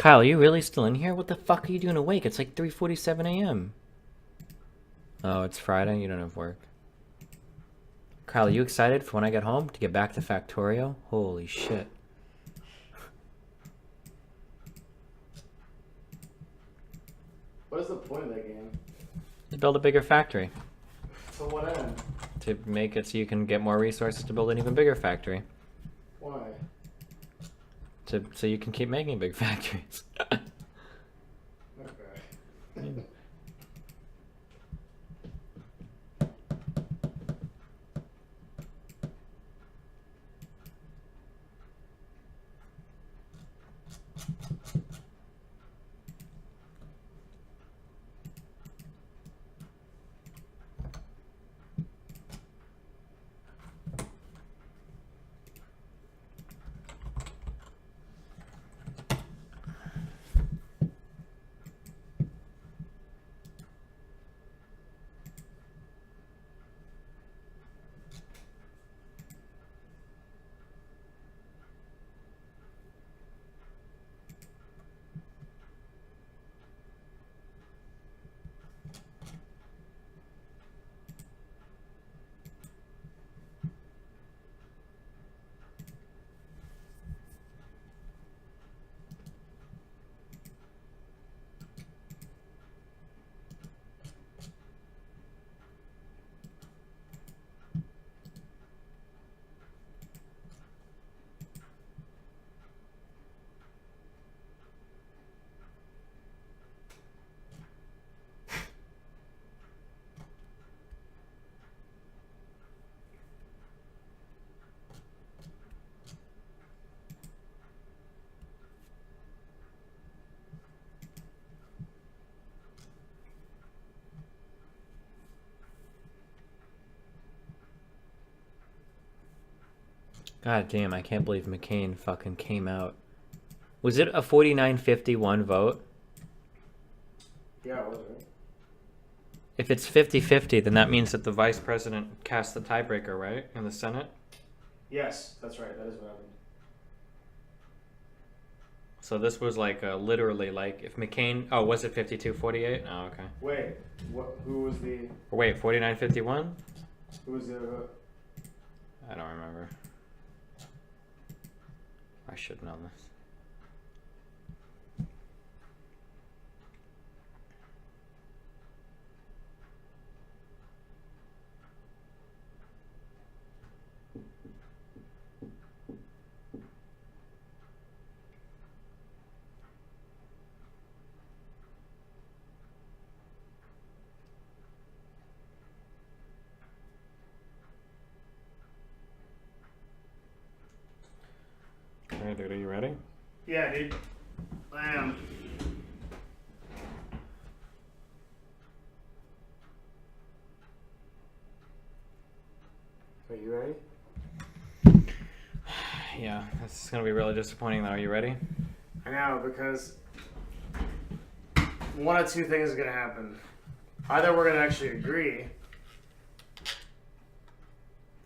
Kyle, are you really still in here? What the fuck are you doing awake? It's like 3:47 a.m. Oh, it's Friday? You don't have work. Kyle, are you excited for when I get home to get back to Factorio? Holy shit. What is the point of that game? To build a bigger factory. To what end? To make it so you can get more resources to build an even bigger factory. Why? So you can keep making big factories. Okay. God damn, I can't believe McCain fucking came out. Was it a 49-51 vote? Yeah, it was, right? If it's 50-50, then that means that the vice president cast the tiebreaker, right? In the Senate? Yes, that's right. That is what happened. So this was like literally like if McCain... Oh, was it 52-48? Oh, okay. Wait, what? Who was the? Or wait, 49-51? Who was the? I don't remember. I should know this. Alright, dude, are you ready? Yeah, dude. I am. Are you ready? Yeah, this is gonna be really disappointing though. Are you ready? I know, because one of two things is gonna happen. Either we're gonna actually agree,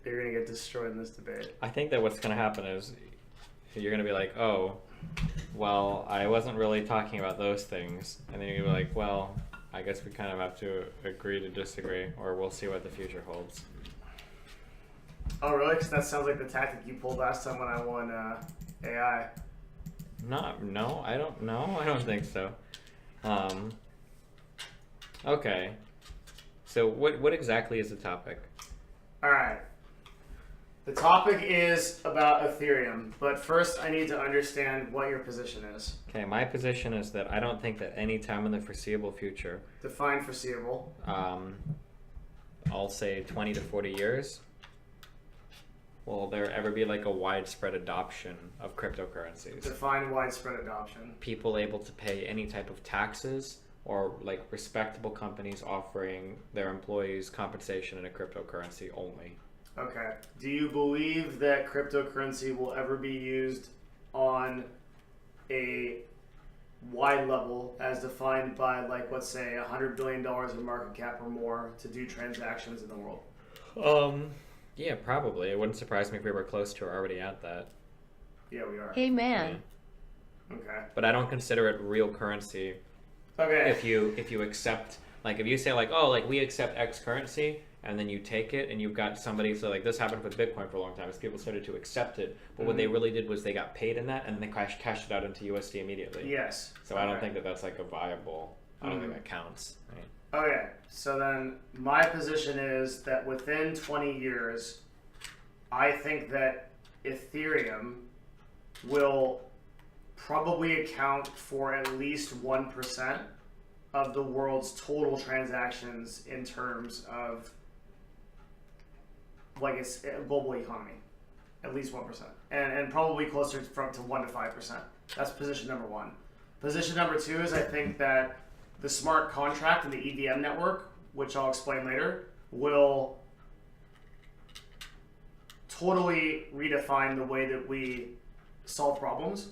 or you're gonna get destroyed in this debate. I think that what's gonna happen is you're gonna be like, oh, well, I wasn't really talking about those things. And then you're gonna be like, well, I guess we kind of have to agree to disagree, or we'll see what the future holds. Oh, really? Because that sounds like the tactic you pulled last time when I won AI. No, I don't know. I don't think so. Okay. So what exactly is the topic? Alright. The topic is about Ethereum, but first I need to understand what your position is. Okay, my position is that I don't think that any time in the foreseeable future, Define foreseeable. I'll say 20 to 40 years, will there ever be like a widespread adoption of cryptocurrencies? Define widespread adoption. People able to pay any type of taxes, or like respectable companies offering their employees compensation in a cryptocurrency only. Okay. Do you believe that cryptocurrency will ever be used on a wide level as defined by, like, let's say $100 billion in market cap or more to do transactions in the world? Yeah, probably. It wouldn't surprise me if we were close to or already at that. Yeah, we are. Hey man, Okay. But I don't consider it real currency. Okay. If you accept, like, if you say like, oh, like we accept X currency, and then you take it and you've got somebody, so like this happened with Bitcoin for a long time, is people started to accept it, but what they really did was they got paid in that and they cashed it out into USD immediately. Yes. So I don't think that that's like a viable, I don't think that counts. Right? Okay, so then my position is that within 20 years, I think that Ethereum will probably account for at least 1% of the world's total transactions in terms of like its global economy. At least 1%. And probably closer to 1 to 5%. That's position number one. Position number two is I think that the smart contract and the EVM network, which I'll explain later, will totally redefine the way that we solve problems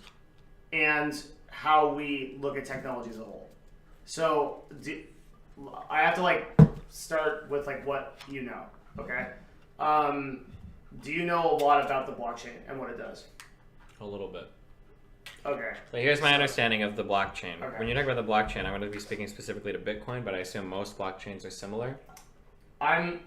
and how we look at technology as a whole. So I have to like start with like what you know, okay? Do you know a lot about the blockchain and what it does? A little bit. Okay. So here's my understanding of the blockchain. Okay. When you talk about the blockchain, I'm going to be speaking specifically to Bitcoin, but I assume most blockchains are similar.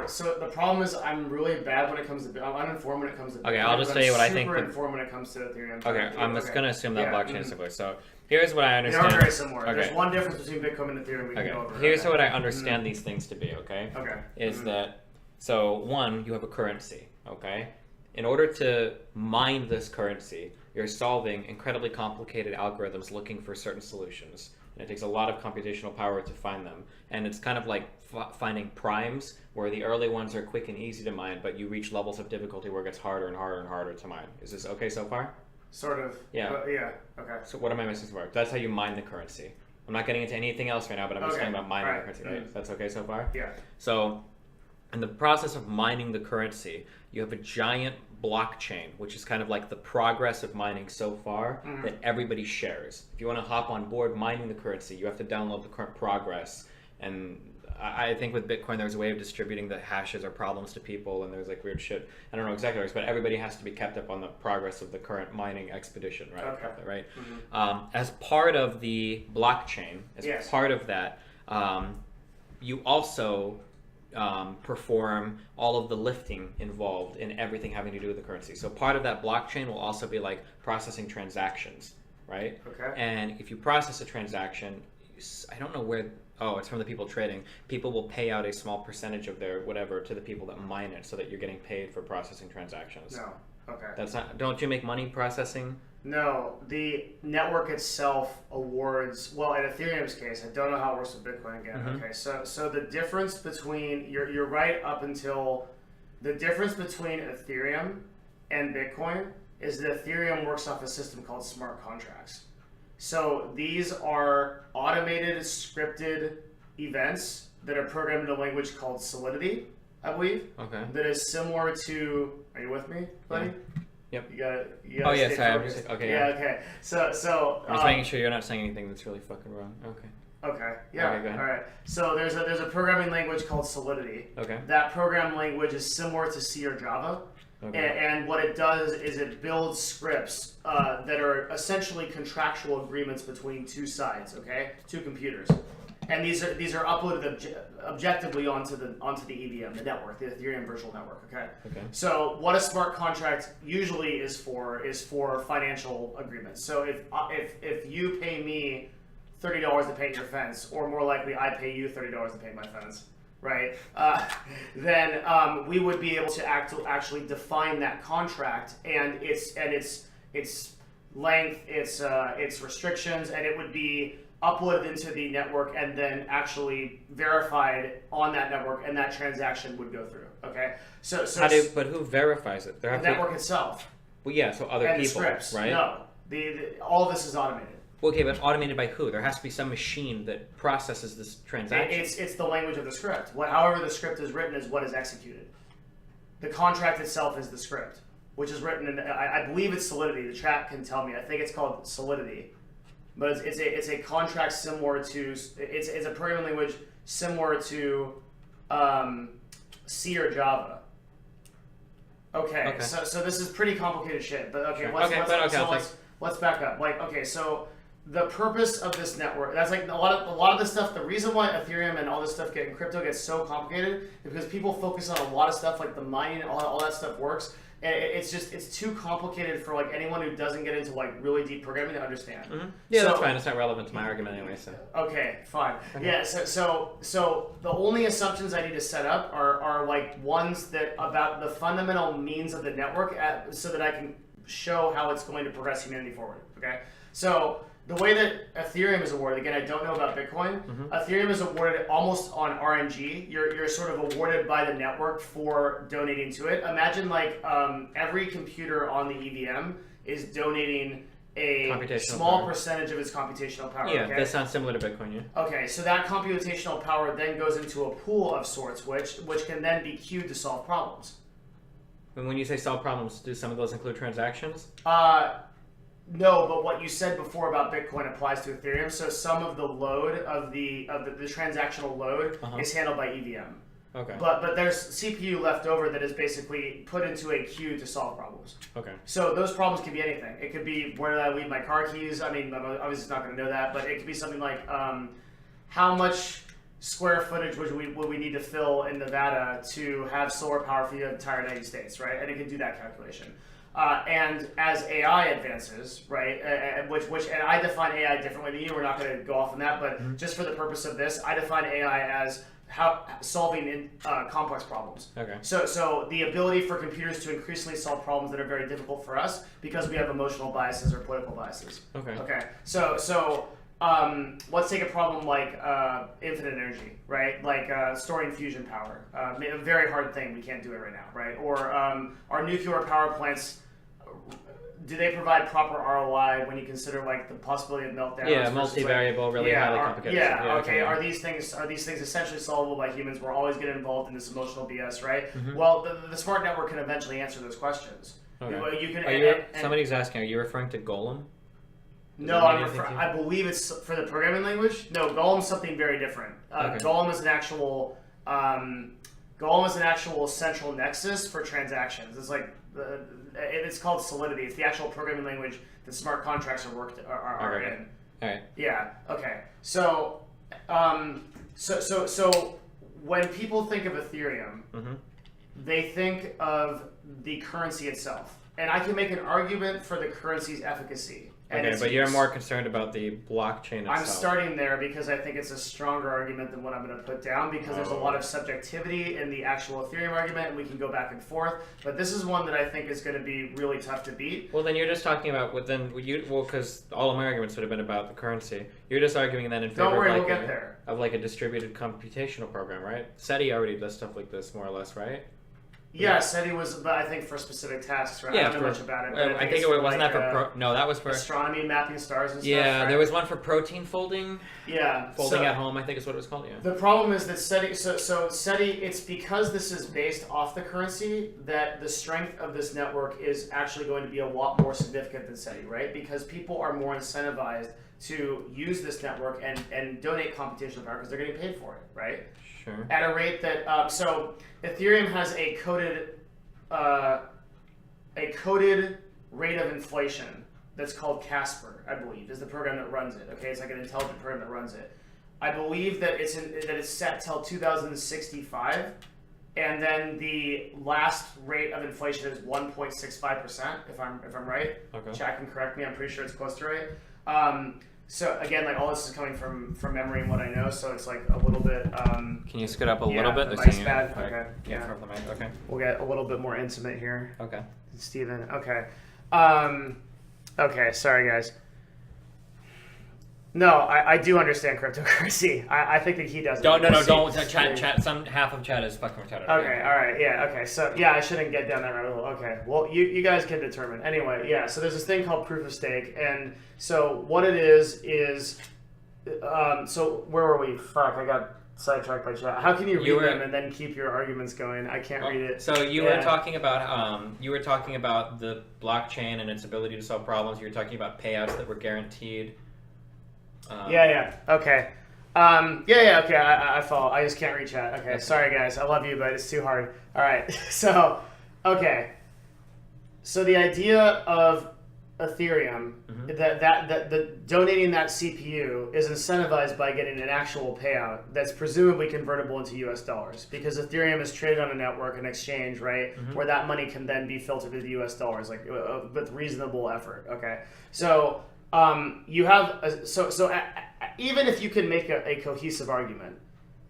So the problem is I'm really bad when it comes to I'm uninformed when it comes to Bitcoin. Okay, I'll just tell you what I think. Super informed when it comes to Ethereum. Okay, I'm just going to assume that Yeah, blockchain is similar. So here's what I They understand. are very similar. Okay. There's one difference between Bitcoin and Ethereum we can go over. Here's okay. what I understand these things to be, okay? Okay. Is that, so one, you have a currency, okay? In order to mine this currency, you're solving incredibly complicated algorithms looking for certain solutions. And it takes a lot of computational power to find them. And it's kind of like finding primes, where the early ones are quick and easy to mine, but you reach levels of difficulty where it gets harder and harder and harder to mine. Is this okay so far? Sort of. Yeah. Yeah. Okay. So what am I missing so far? That's how you mine the currency. I'm not getting into anything else right now, but I'm just talking about mining the currency, right? That's okay so far? Yeah. So in the process of mining the currency, you have a giant blockchain, which is kind of like the progress of mining so far that everybody shares. If you want to hop on board mining the currency, you have to download the current progress. And I think with Bitcoin, there's a way of distributing the hashes or problems to people, and there's like weird shit. I don't know exactly what it is, but everybody has to be kept up on the progress of the current mining expedition, right? Okay. Right? As part of the blockchain, as part of that, you also perform all of the lifting involved in everything having to do with the currency. So part of that blockchain will also be like processing transactions, right? Okay. And if you process a transaction, I don't know where, oh, it's from the people trading. People will pay out a small percentage of their whatever to the people that mine it so that you're getting paid for processing transactions. No. Okay. That's not, don't you make money processing? No, the network itself awards, well, in Ethereum's case, I don't know how it works with Bitcoin again. Okay, so the difference between, you're right up until, the difference between Ethereum and Bitcoin is that Ethereum works off a system called smart contracts. So these are automated, scripted events that are programmed in a language called Solidity, I believe. Okay. That is similar to, are you with me, buddy? Yeah. Yep. You gotta Oh yeah, stay sorry. I'm focused. just okay. Yeah, okay. So I'm just making sure you're not saying anything that's really fucking wrong. Okay. Okay. Yeah. Okay, go ahead. All right. So there's a programming language called Solidity. Okay. That programming language is similar to C or Java. Okay. And what it does is it builds scripts that are essentially contractual agreements between two sides, okay, two computers, and these are uploaded objectively onto the EVM, the network, the Ethereum virtual network, okay. Okay. So what a smart contract usually is for financial agreements. So if you pay me $30 to paint your fence, or more likely I pay you $30 to paint my fence, right? Then we would be able to actually define that contract and its length, its restrictions, and it would be uploaded into the network and then actually verified on that network, and that transaction would go through. Okay, so but who verifies it? The network itself. Well, yeah, so other and people, the scripts. right? No, all of this is automated. Okay, but automated by who? There has to be some machine that processes this transaction. It's the language of the script. However the script is written is what is executed. The contract itself is the script, which is written in, I believe it's Solidity. The chat can tell me. I think it's called Solidity, but it's a contract similar to it's a programming language similar to C or Java. Okay. So this is pretty complicated shit. But okay, Sure. let's back up. Like, okay, so the purpose of this network, that's like a lot of the stuff, the reason why Ethereum and all this stuff in crypto gets so complicated is because people focus on a lot of stuff like the mining and all that stuff works. And it's too complicated for like anyone who doesn't get into like really deep programming to understand. Yeah, that's fine. It's not relevant to my argument anyway. So okay, fine. Yeah. So the only assumptions I need to set up are like ones that about the fundamental means of the network, so that I can show how it's going to progress humanity forward. Okay. So the way that Ethereum is awarded, again, I don't know about Bitcoin. Ethereum is awarded almost on RNG. You're sort of awarded by the network for donating to it. Imagine like every computer on the EVM is donating a small percentage of its computational power. Yeah, okay? that sounds similar to Bitcoin, yeah. Okay, so that computational power then goes into a pool of sorts, which can then be queued to solve problems. And when you say solve problems, do some of those include transactions? No, but what you said before about Bitcoin applies to Ethereum. So some of the load of the transactional load is handled by EVM. Okay. But there's CPU left over that is basically put into a queue to solve problems. Okay. So those problems can be anything. It could be where did I leave my car keys? I mean, I'm obviously not going to know that, but it could be something like how much square footage would we need to fill in Nevada to have solar power for the entire United States, right? And it can do that calculation. And as AI advances, right, and I define AI differently than you. We're not going to go off on that, but just for the purpose of this, I define AI as solving complex problems. Okay. So the ability for computers to increasingly solve problems that are very difficult for us because we have emotional biases or political biases. Okay. Okay. So let's take a problem like infinite energy, right? Like storing fusion power. A very hard thing. We can't do it right now, right? Or our nuclear power plants. Do they provide proper ROI when you consider like the possibility of meltdowns? Yeah, multivariable, really highly complicated. Okay. Are these things essentially solvable by humans? We're always getting involved in this emotional BS, right? Well, the smart network can eventually answer those questions. Okay. You can. Somebody's asking, are you referring to Golem? No, I believe it's for the programming language. No, Golem's something very different. Okay. Golem is an actual central nexus for transactions. It's like it's called Solidity. It's the actual programming language that smart contracts are okay. in. All right. Yeah. Okay. So when people think of Ethereum, they think of the currency itself, and I can make an argument for the currency's efficacy. Okay, but you're more concerned about the blockchain itself. I'm starting there because I think it's a stronger argument than what I'm going to put down because there's a lot of subjectivity in the actual Ethereum argument, and we can go back and forth. But this is one that I think is going to be really tough to beat. Well, then you're just talking about because all of my arguments would have been about the currency. You're just arguing then in favor of like a distributed computational program, right? SETI already does stuff like this more or less, right? Yeah, SETI was, but I think for specific tasks, right? Yeah, I don't know much about it. But I think it wasn't that for no, that was for astronomy, mapping stars and stuff. Yeah, right? there was one for protein folding. Yeah, folding at home, I think is what it was called. Yeah. The problem is that SETI, so SETI, it's because this is based off the currency that the strength of this network is actually going to be a lot more significant than SETI, right? Because people are more incentivized to use this network and donate computational power because they're getting paid for it, right? Sure. At a rate that so Ethereum has a coded rate of inflation that's called Casper, I believe, is the program that runs it. Okay, it's like an intelligent program that runs it. I believe that it's set till 2065, and then the last rate of inflation is 1.65%. If I'm right. Okay. Chat can correct me. I'm pretty sure it's close to right. So again, like all this is coming from memory and what I know, so it's like a little bit. Can you scoot up a little bit? The mic's bad. Okay. Yeah. Okay. We'll get a little bit more intimate here. Okay. Steven. Okay. Okay. Sorry, guys. No, I do understand cryptocurrency. I think that he doesn't. Don't. Chat. Some half of chat is fucking retarded. Okay. All right. Yeah. Okay. So yeah, I shouldn't get down that rabbit hole. Okay. Well, you guys can determine. Anyway, yeah. So there's this thing called proof of stake, and so what it is so where were we? Fuck, I got sidetracked by chat. How can you read them and then keep your arguments going? I can't read it. So you were talking about the blockchain and its ability to solve problems. You were talking about payouts that were guaranteed. Okay. Okay, I follow. I just can't read chat. Okay, sorry guys. I love you, but it's too hard. All right. So, okay. So the idea of Ethereum the donating that CPU is incentivized by getting an actual payout that's presumably convertible into US dollars, because Ethereum is traded on a network, an exchange, right, where that money can then be filtered to the US dollars, like with reasonable effort. Okay, so you have even if you can make a cohesive argument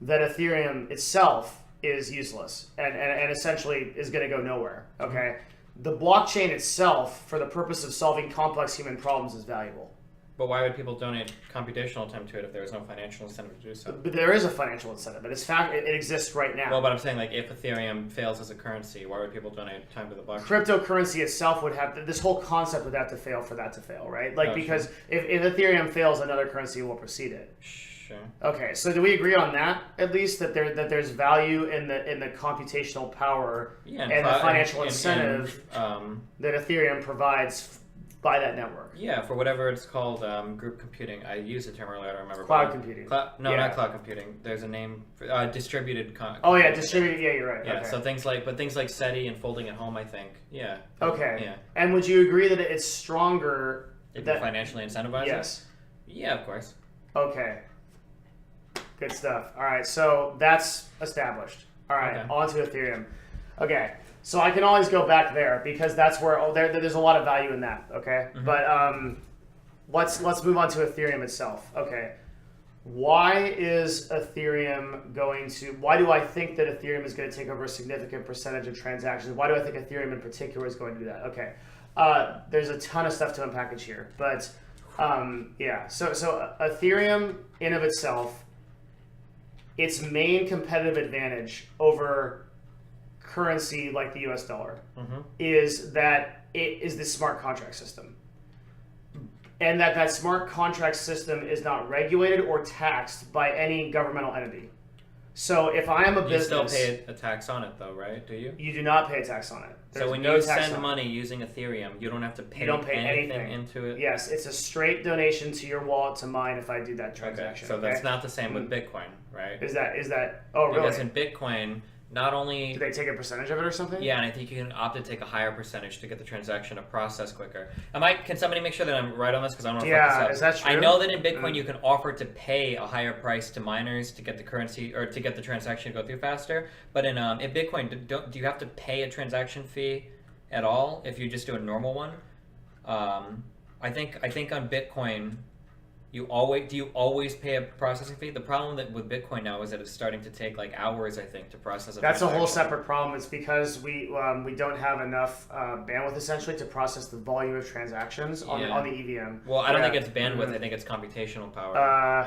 that Ethereum itself is useless and essentially is going to go nowhere. Okay, the blockchain itself, for the purpose of solving complex human problems, is valuable. But why would people donate computational time to it if there was no financial incentive to do so? But there is a financial incentive, but it exists right now. Well, but I'm saying, like, if Ethereum fails as a currency, why would people donate time to the blockchain? Cryptocurrency itself would have, this whole concept would have to fail for that to fail, right? Like, because if Ethereum fails, another currency will precede it. Sure. Okay, so do we agree on that, at least, that there's value in the computational power and the financial incentive that Ethereum provides by that network? Yeah, for whatever it's called, group computing. I used the term earlier, I don't remember. Cloud computing. Not cloud computing. There's a name for distributed. Distributed. Yeah, you're right. Yeah, okay. so things like SETI and folding at home, I think. Yeah. Okay. Yeah. And would you agree that it's stronger? If you financially incentivize Yes. it? Yeah, of course. Okay. Good stuff. All right, so that's established. All right, on to Ethereum. Okay, so I can always go back there because that's where there's a lot of value in that. Okay, but let's move on to Ethereum itself. Okay, why is Ethereum going to? Why do I think that Ethereum is going to take over a significant percentage of transactions? Why do I think Ethereum in particular is going to do that? Okay, there's a ton of stuff to unpackage here, but yeah. So Ethereum in of itself, its main competitive advantage over currency like the US dollar is that it is the smart contract system. And that smart contract system is not regulated or taxed by any governmental entity. So if I am a business... You still pay a tax on it though, right? Do you? You do not pay a tax on it. So when you send money using Ethereum, you don't have to pay, anything into it? Yes, it's a straight donation to your wallet to mine if I do that transaction. Okay, so that's not the same with Bitcoin, right? Is that oh really? Because in Bitcoin, not only... Do they take a percentage of it or something? Yeah, and I think you can opt to take a higher percentage to get the transaction to process quicker. Can somebody make sure that I'm right on this? Because I don't want to fuck this up. Is that true? I know that in Bitcoin you can offer to pay a higher price to miners to get the currency or to get the transaction to go through faster. But in Bitcoin, do you have to pay a transaction fee at all if you just do a normal one? I think on Bitcoin, do you always pay a processing fee? The problem with Bitcoin now is that it's starting to take like hours, I think, to process. That's a whole separate problem. It's because we don't have enough bandwidth essentially to process the volume of transactions on the EVM. Well, I don't think it's bandwidth. I think it's computational power.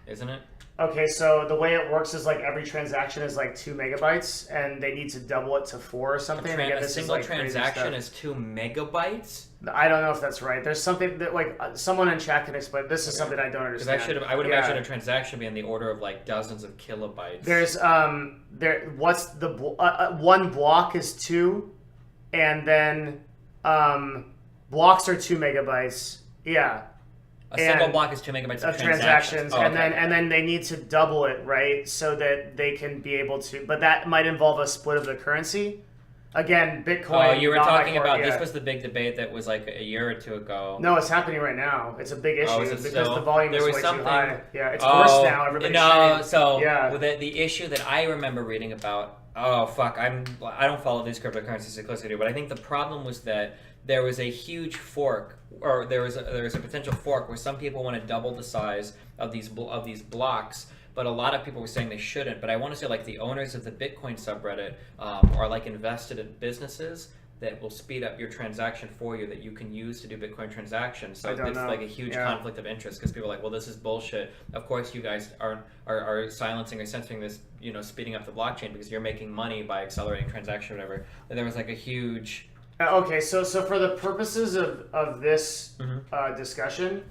Isn't it? Okay, so the way it works is like every transaction is like 2 megabytes, and they need to double it to 4 or something. A single transaction is 2 megabytes? I don't know if that's right. There's something that like someone in chat can explain. This is something I don't understand. I would imagine a transaction be in the order of like dozens of kilobytes. There's what's the one block is 2, and then blocks are 2 megabytes. Yeah. A single block is 2 megabytes of transactions, and then they need to double it, right, so that they can be able to. But that might involve a split of the currency. Again, Bitcoin. Oh, you were talking about this was the big debate that was like a year or 2 ago. No, it's happening right now. It's a big issue because the volume is way too high. Yeah, it's worse now. Everybody's the issue that I remember reading about. Oh fuck, I don't follow these cryptocurrencies as closely, but I think the problem was that there was a huge fork, or there was a potential fork where some people want to double the size of these blocks, but a lot of people were saying they shouldn't. But I want to say like the owners of the Bitcoin subreddit are like invested in businesses that will speed up your transaction for you that you can use to do Bitcoin transactions. So it's like a huge conflict of interest because people are like, well, this is bullshit. Of course, you guys are silencing or censoring this, speeding up the blockchain because you're making money by accelerating transaction or whatever. And there was like a huge... Okay, so for the purposes of this discussion,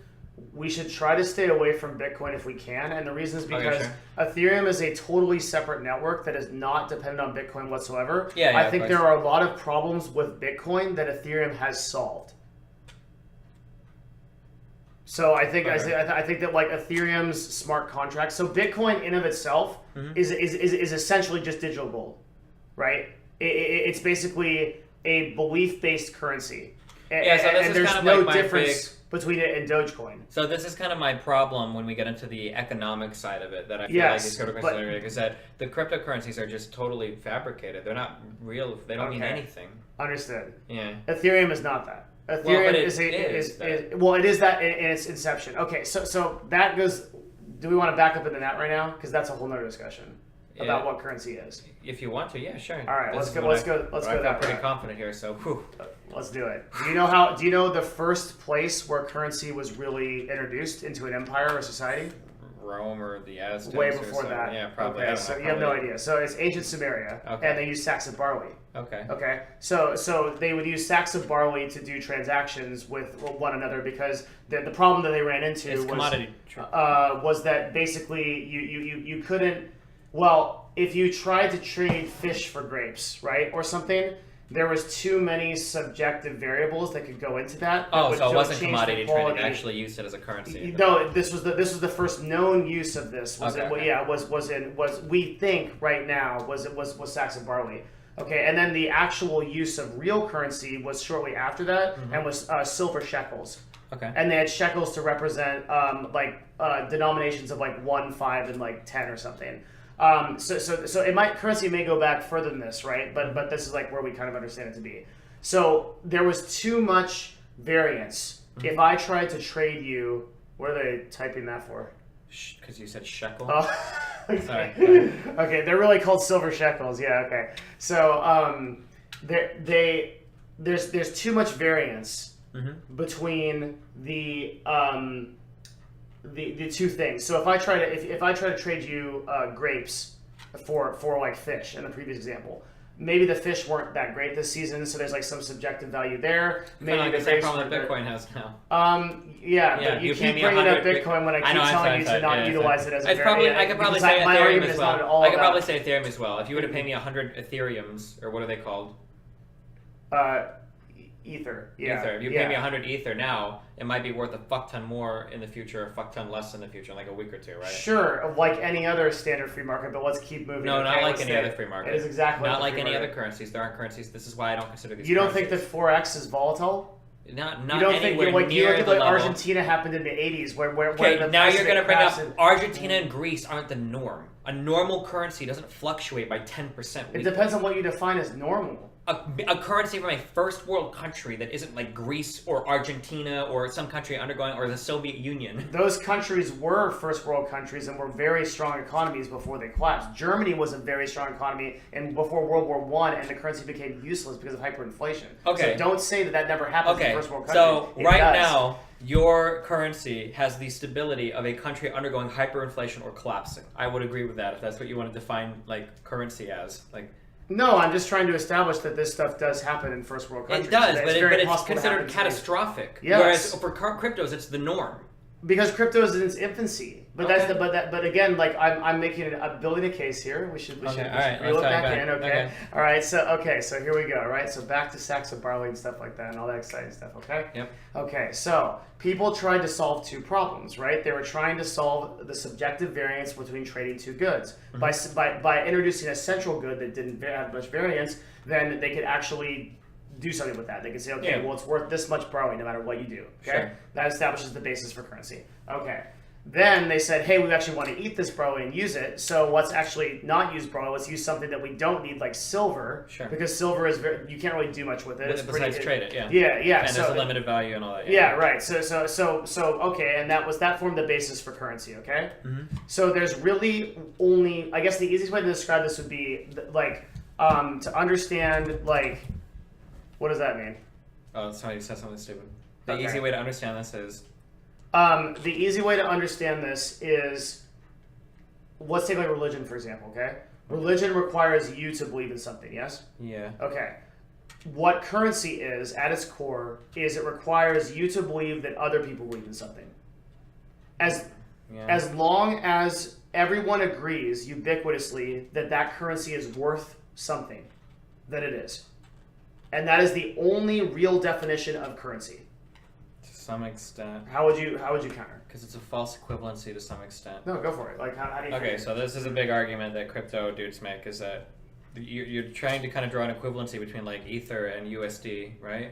we should try to stay away from Bitcoin if we can, and the reason is because Ethereum is a totally separate network that is not dependent on Bitcoin whatsoever. I think there are a lot of problems with Bitcoin that Ethereum has solved. So I think I think that like Ethereum's smart contracts. So Bitcoin in of itself is essentially just digital gold, right? It's basically a belief-based currency, Yeah, so this is there's kind of no like my difference between it and Dogecoin. So this is kind of my problem when we get into the economic side of it, that I feel like these cryptocurrencies is that the cryptocurrencies are just totally fabricated. They're not real. They don't mean anything. Understood. Yeah. Ethereum is not that. Ethereum it is that in its inception. Okay, so that goes. Do we want to back up into that right now? Because that's a whole nother discussion about what currency is. If you want to, yeah, sure. All right, let's go. Let's go. I'm pretty confident here, so whew. Let's do it. Do you know the first place where currency was really introduced into an empire or society? Rome or the Aztecs? Way before that. Yeah, probably. Okay, so you have no idea. So it's ancient Sumeria, and they use sacks of barley. Okay. Okay. So they would use sacks of barley to do transactions with one another because the problem that they ran into was that basically you couldn't. Well, if you tried to trade fish for grapes, right, or something, there was too many subjective variables that could go into that. So it wasn't commodity trading. They actually used it as a currency. No, this was the first known use of this. We think right now was sacks of barley. Okay, and then the actual use of real currency was shortly after that, and was silver shekels. Okay. And they had shekels to represent denominations of like 1, 5, and like 10 or something. So currency may go back further than this, right? But this is like where we kind of understand it to be. So there was too much variance. If I tried to trade you, what are they typing that for? Because you said shekel. Oh, okay. Sorry. Okay, they're really called silver shekels. Yeah. Okay. So there's too much variance between the two things. So if I try to trade you grapes for like fish in the previous example, maybe the fish weren't that great this season, so there's like some subjective value there. Maybe like the same problem that Bitcoin has now. But you keep bringing up Bitcoin when I keep telling you to not utilize it as a variant. I could probably say Ethereum as well. I could probably say Ethereum as well. If you were to pay me 100 Ethereums, or what are they called? Ether. Ether. If you pay me 100 Ether now, it might be worth a fuck ton more in the future, a fuck ton less in the future, in like a week or two, right? Sure, like any other standard free market, but let's keep moving. No, not like any other free market. It is exactly not like any other currencies. There aren't currencies. This is why I don't consider these. You don't think that Forex is volatile? Not you don't think you look at what Argentina happened in the 80s, where now you're going to bring up Argentina and Greece aren't the norm. A normal currency doesn't fluctuate by 10%. It depends on what you define as normal. A currency from a first world country that isn't like Greece or Argentina or some country undergoing, or the Soviet Union. Those countries were first world countries and were very strong economies before they collapsed. Germany was a very strong economy and before World War I, and the currency became useless because of hyperinflation. Okay. So don't say that never happened in first world country. So now, your currency has the stability of a country undergoing hyperinflation or collapsing. I would agree with that if that's what you want to define like currency as. Like. No, I'm just trying to establish that this stuff does happen in first world countries. It does, but it's considered catastrophic. Yes. Whereas for cryptos, it's the norm. Because crypto is in its infancy. But but again, like I'm building a case here. We should reel it back in. Okay. All right. So here we go. Right. So back to sacks of barley and stuff like that, and all that exciting stuff. Okay. Yep. Okay. So people tried to solve two problems. Right. They were trying to solve the subjective variance between trading two goods by introducing a central good that didn't have much variance. Then they could actually do something with that. They could say, okay, well, it's worth this much barley no matter what you do. Okay. Sure. That establishes the basis for currency. Okay. Then they said, hey, we actually want to eat this barley and use it. So let's actually not use barley. Let's use something that we don't need, like silver. Sure. Because silver is you can't really do much with it. Besides trade it, yeah. Yeah. And there's a limited value and all that. Yeah, right. So okay, and that formed the basis for currency. Okay. Mm-hmm. So there's really only, I guess the easiest way to describe this would be like to understand like, what does that mean? Oh, sorry, you said something stupid. The easy way to understand this is. The easy way to understand this is, let's take like religion, for example, okay? Religion requires you to believe in something, yes? Yeah. Okay. What currency is, at its core, is it requires you to believe that other people believe in something. As long as everyone agrees ubiquitously that currency is worth something, then it is. And that is the only real definition of currency. To some extent. How would you counter? Because it's a false equivalency to some extent. No, go for it. Like, how do you? Okay, so this is a big argument that crypto dudes make, is that you're trying to kind of draw an equivalency between like Ether and USD, right?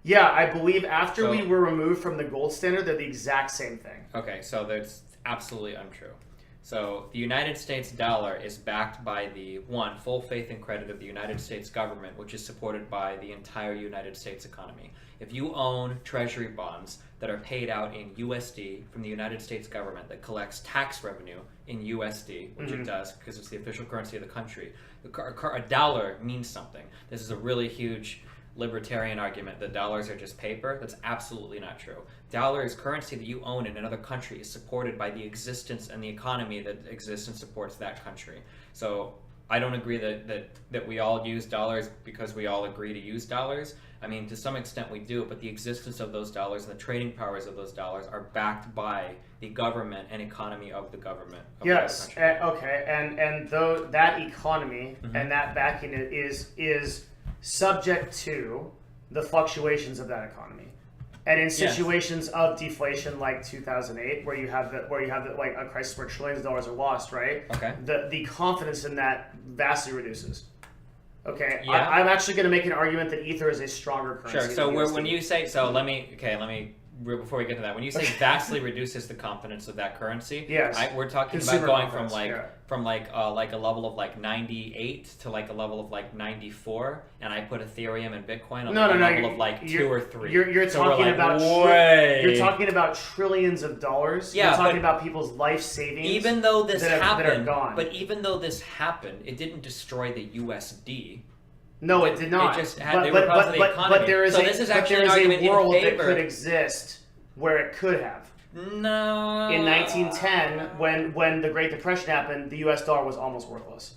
Yeah, I believe after So- we were removed from the gold standard, they're the exact same thing. Okay, so that's absolutely untrue. So the United States dollar is backed by the full faith and credit of the United States government, which is supported by the entire United States economy. If you own treasury bonds that are paid out in USD from the United States government that collects tax revenue in USD, which it does because it's the official currency of the country, a dollar means something. This is a really huge libertarian argument that dollars are just paper. That's absolutely not true. Dollars, currency that you own in another country, is supported by the existence and the economy that exists and supports that country. So I don't agree that we all use dollars because we all agree to use dollars. I mean, to some extent we do, but the existence of those dollars and the trading powers of those dollars are backed by the government and economy of the government. Of Yes. the country. Okay. And though that economy and that backing it is subject to the fluctuations of that economy. And in situations of deflation like 2008, where you have like a crisis where trillions of dollars are lost, right? Okay. The confidence in that vastly reduces. Okay. Yeah. I'm actually going to make an argument that Ether is a stronger currency. Sure. So than when USD. you say let me before we get to that, when you say vastly reduces the confidence of that currency, Yes. we're talking Consumer about going from confidence, like a level of like 98 to like a level of like 94, and I put Ethereum and Bitcoin on a level of like 2 or 3. You're So we're talking like, about way. you're talking about trillions of dollars. Yeah, you're talking but about people's life savings. Even though this that are happened, gone. but even though this happened, it didn't destroy the USD. No, it did not. It just had, they were part of the economy. But there is so this is actually an a argument world in that favor. could exist where it could have. No. In 1910, when the Great Depression happened, the U.S. dollar was almost worthless.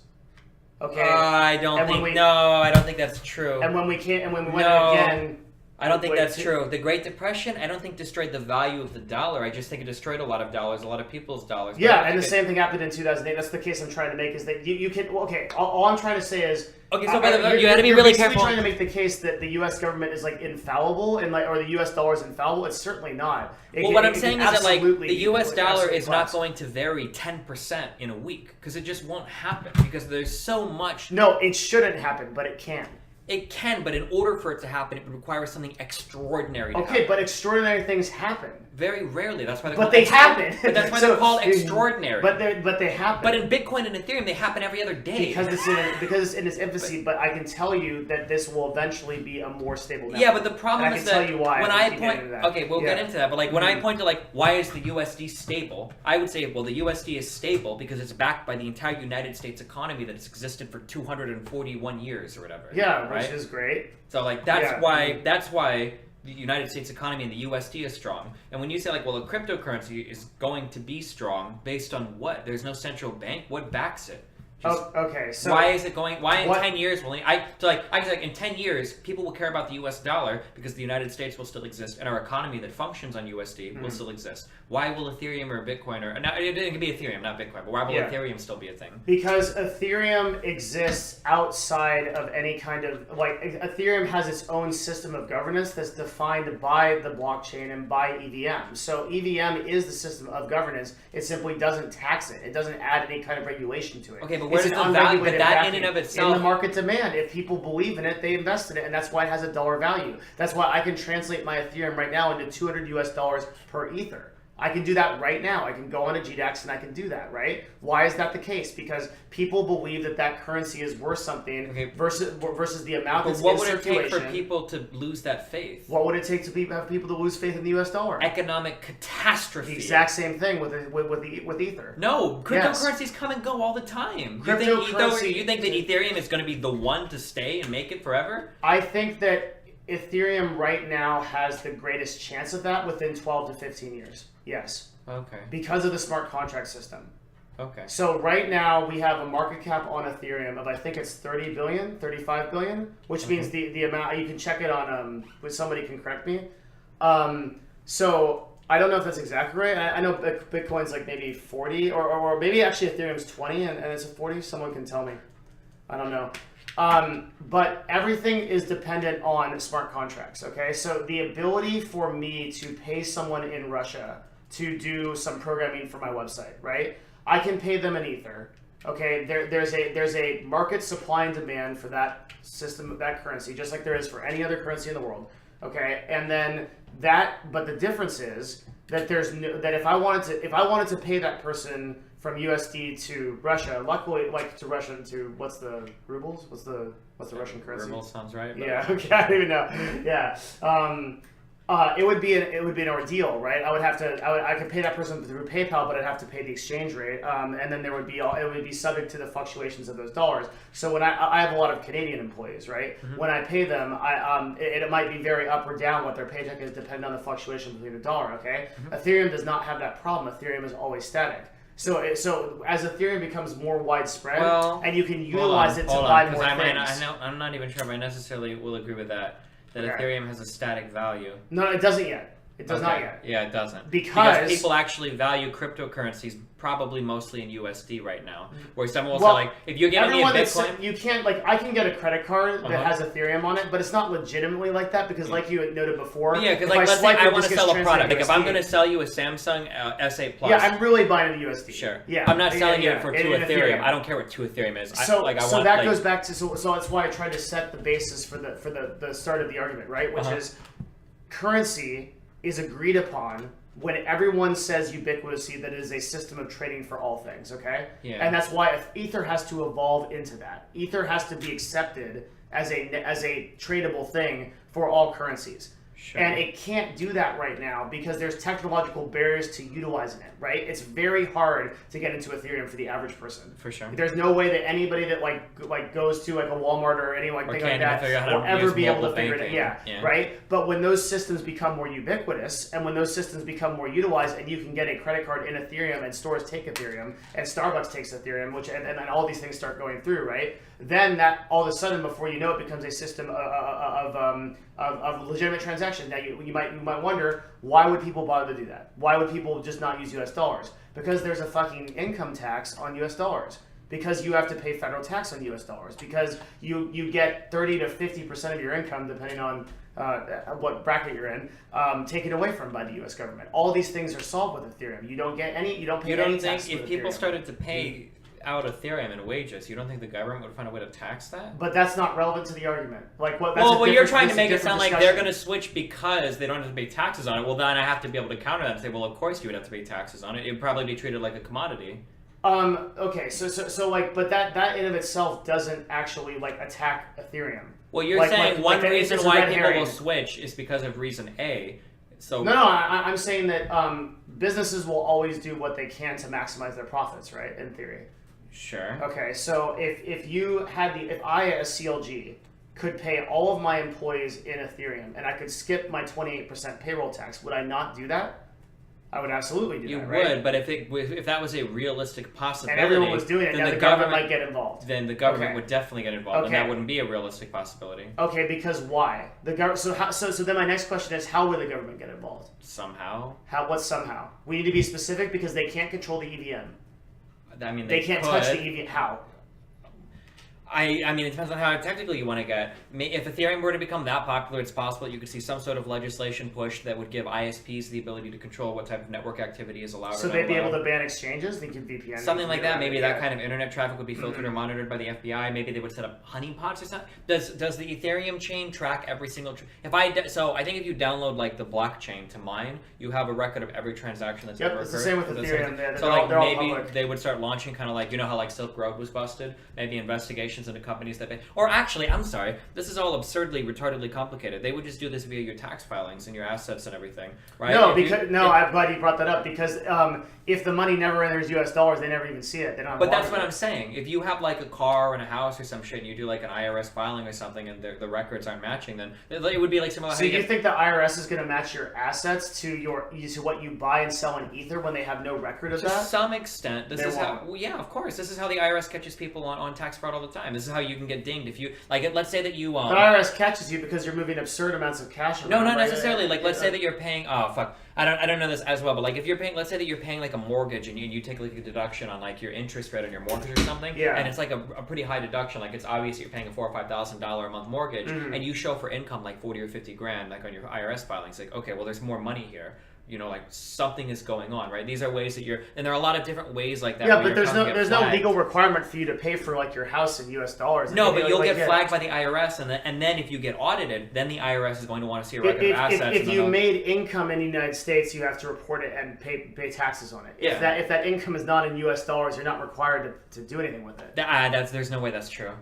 Okay. I don't And when think. we- No, I don't think that's true. And when we went No. again. I don't think Wait, that's to- true. The Great Depression, I don't think destroyed the value of the dollar. I just think it destroyed a lot of dollars, a lot of people's dollars. But I Yeah, don't and the think same thing happened in 2008. That's the case I'm trying to make. Is that you can okay? All I'm trying to say is Okay, so you had to be you're really basically careful. trying to make the case that the U.S. government is like infallible and like, or the U.S. dollar is infallible. It's certainly not. What I'm saying is that like absolutely the U.S. be dollar absolutely is not collapse. going to vary 10% in a week because it just won't happen because there's so much. No, it shouldn't happen, but it can. It can, but in order for it to happen, it would require something extraordinary to Okay, happen. but extraordinary things happen. Very rarely. That's why they're But called they happen. But that's why So- they're called extraordinary. But they happen. But in Bitcoin and Ethereum, they happen every other day. because it's in its infancy. But I can tell you that this will eventually be a more stable network. Yeah, but the problem And I is can that tell you why when we I can get point, into that. okay, we'll get Yeah. into that. But like when I point to like why is the USD stable, I would say well the USD is stable because it's backed by the entire United States economy that has existed for 241 years or whatever. Yeah, which right. is great. So like that's Yeah. why the United States economy and the USD is strong. And when you say like well a cryptocurrency is going to be strong based on what? There's no central bank. What backs it? Just Okay, so why is it going? Why in what- 10 years will I feel like in 10 years people will care about the U.S. dollar because the United States will still exist and our economy that functions on USD will still exist. Why will Ethereum or Bitcoin or no, it can be Ethereum, not Bitcoin, but why will Yeah. Ethereum still be a thing? Because Ethereum exists outside of any kind of like Ethereum has its own system of governance that's defined by the blockchain and by EVM. So EVM is the system of governance. It simply doesn't tax it. It doesn't add any kind of regulation to it. Okay, but where It's does an the value? But unregulated that in backing and of in itself, the market demand. If people believe in it, they invest in it, and that's why it has a dollar value. That's why I can translate my Ethereum right now into $200 per Ether. I can do that right now. I can go on a GDAX and I can do that, right? Why is that the case? Because people believe that that currency is worth something versus the amount but that's what in would it take circulation. for people to lose that faith? What would it take to have people to lose faith in the U.S. dollar? Economic catastrophe. The exact same thing with Ether. No, Yes. cryptocurrencies come and go all the time. Cryptocurrency- You think that Ethereum is going to be the one to stay and make it forever? I think that Ethereum right now has the greatest chance of that within 12 to 15 years. Yes. Okay. Because of the smart contract system. Okay. So right now we have a market cap on Ethereum of I think it's 30 billion, 35 billion, which means the amount you can check it on when somebody can correct me. So I don't know if that's exactly right. I know Bitcoin's like maybe 40 or maybe actually Ethereum's 20 and it's a 40. Someone can tell me. I don't know. But everything is dependent on smart contracts. Okay, so the ability for me to pay someone in Russia to do some programming for my website, right? I can pay them an Ether. Okay, there's a market supply and demand for that system, that currency, just like there is for any other currency in the world. Okay, and then but the difference is that that if I wanted to pay that person from USD to Russia, luckily, like to Russian to what's the rubles? What's the Russian currency? Rubles sounds right. Yeah. Okay. I don't even know. Yeah. It would be an ordeal, right? I could pay that person through PayPal, but I'd have to pay the exchange rate, and then it would be subject to the fluctuations of those dollars. So when I have a lot of Canadian employees, right? Mm-hmm. When I pay them, it might be very up or down what their paycheck is, depending on the fluctuation between the dollar. Okay, mm-hmm. Ethereum does not have that problem. Ethereum is always static. So as Ethereum becomes more widespread, and you can utilize it to buy more things. I'm not even sure if I necessarily will agree with that. That Ethereum has a static value. No, it doesn't yet. It does not yet. Yeah, it doesn't. Because people actually value cryptocurrencies probably mostly in USD right now. Where someone will say, like, if you're giving me a Bitcoin... You can't, like, I can get a credit card that has Ethereum on it, but it's not legitimately like that because, like you had noted before... Yeah, because, like, let's say I want to sell a product. Like, if I'm going to sell you a Samsung S8 Plus... Yeah, I'm really buying it in USD. Sure. Yeah. I'm not selling it for 2 Ethereum. I don't care what 2 Ethereum is. Goes back to... So that's why I tried to set the basis for the start of the argument, right? Which is currency is agreed upon when everyone says ubiquitously that it is a system of trading for all things, okay? Yeah. And that's why Ether has to evolve into that. Ether has to be accepted as a tradable thing for all currencies. Sure. And it can't do that right now because there's technological barriers to utilizing it, right? It's very hard to get into Ethereum for the average person. For sure. There's no way that anybody that like goes to like a Walmart or any thing like that will ever be able to figure it out. Yeah, right? But when those systems become more ubiquitous and when those systems become more utilized and you can get a credit card in Ethereum and stores take Ethereum and Starbucks takes Ethereum, and all these things start going through, right? Then that all of a sudden, before you know it, becomes a system of legitimate transactions. Now you might wonder, why would people bother to do that? Why would people just not use US dollars? Because there's a fucking income tax on US dollars. Because you have to pay federal tax on US dollars. Because you get 30 to 50% of your income, depending on what bracket you're in, taken away from by the US government. All these things are solved with Ethereum. You don't pay any tax. You don't think if people started to pay out Ethereum and wages, you don't think the government would find a way to tax that? But that's not relevant to the argument. Like what? Well, you're trying to make it sound like they're going to switch because they don't have to pay taxes on it. Well, then I have to be able to counter that and say, well, of course you would have to pay taxes on it. It'd probably be treated like a commodity. Okay. So like, but that in of itself doesn't actually like attack Ethereum. Well, you're saying one reason why people will switch is because of reason A. So no, I'm saying that businesses will always do what they can to maximize their profits, right? In theory. Sure. Okay, so if I as CLG could pay all of my employees in Ethereum and I could skip my 28% payroll tax, would I not do that? I would absolutely do that, right? You would, but if that was a realistic possibility, and everyone was doing it, now the government might get involved. Then the government would definitely get involved, and that wouldn't be a realistic possibility. Okay, because why? So then my next question is, how would the government get involved? Somehow. What's somehow? We need to be specific because they can't control the EVM. I mean, they can't touch the EVM. How? I mean, it depends on how technical you want to get. If Ethereum were to become that popular, it's possible you could see some sort of legislation push that would give ISPs the ability to control what type of network activity is allowed. So they'd be able to ban exchanges? They could VPN? Something like that. Maybe that kind of internet traffic would be filtered or monitored by the FBI. Maybe they would set up honeypots or something. Does the Ethereum chain track every single... So I think if you download like the blockchain to mine, you have a record of every transaction that's ever occurred. It's the same with Ethereum. So like maybe they would start launching kind of like, you know how like Silk Road was busted? Maybe investigations into companies that... Or actually, I'm sorry, this is all absurdly, retardedly complicated. They would just do this via your tax filings and your assets and everything, right? No, I'm glad you brought that up because if the money never enters US dollars, they never even see it. They don't have But that's what I'm saying. If you have like a car and a house or some shit and you do like an IRS filing or something and the records aren't matching, then it would be like similar. So you think the IRS is going to match your assets to what you buy and sell in Ether when they have no record of that? To some extent. This is how, well, yeah, of course. This is how the IRS catches people on tax fraud all the time. This is how you can get dinged if you, like, let's say that you... the IRS catches you because you're moving absurd amounts of cash around. No, not necessarily. Like, let's say that you're paying... Oh, fuck. I don't know this as well, but like if you're paying, let's say that you're paying like a mortgage and you take like a deduction on like your interest rate on your mortgage or something, and it's like a pretty high deduction, like it's obvious you're paying a $4,000 or $5,000 a month mortgage, and you show for income like 40 or 50 grand, like on your IRS filings, like okay, well there's more money here, like something is going on, right? These are ways that and there are a lot of different ways like that. Yeah, but there's no legal requirement for you to pay for like your house in U.S. dollars. No, but you'll get flagged by the IRS, and then if you get audited, then the IRS is going to want to see a record of assets. If you made income in the United States, you have to report it and pay taxes on it. If that income is not in U.S. dollars, you're not required to do anything with it. There's no way that's true.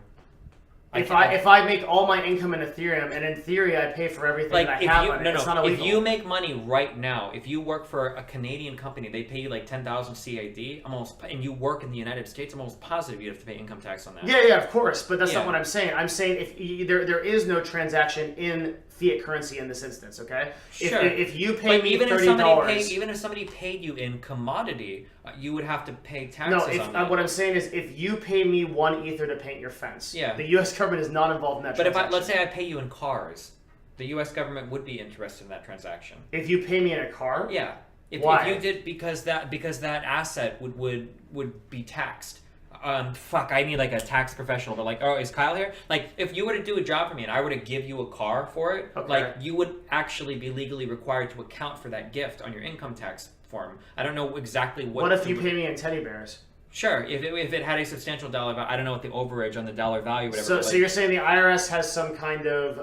If I make all my income in Ethereum, and in theory I pay for everything that I have on it, it's not illegal. If you make money right now, if you work for a Canadian company, they pay you like 10,000 CAD, and you work in the United States, I'm almost positive you have to pay income tax on that. Yeah, of course, but that's not what I'm saying. I'm saying if there is no transaction in fiat currency in this instance, okay? Sure. If you pay me $30, even if somebody paid you in commodity, you would have to pay taxes on that. What I'm saying is, if you pay me 1 ether to paint your fence, the U.S. government is not involved in that transaction. But let's say I pay you in cars, the U.S. government would be interested in that transaction. If you pay me in a car? Yeah. Why? If you did, because that asset would be taxed. I need like a tax professional. But like, oh, is Kyle here? Like, if you were to do a job for me and I were to give you a car for it, like, you would actually be legally required to account for that gift on your income tax form. I don't know exactly what. What if you pay me in teddy bears? Sure, if it had a substantial dollar value, I don't know what the overage on the dollar value, whatever. So you're saying the IRS has some kind of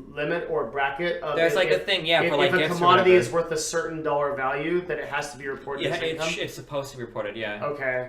limit or bracket of there's like a thing, for like if a commodity is worth a certain dollar value, that it has to be reported as income? It's supposed to be reported, yeah. Okay.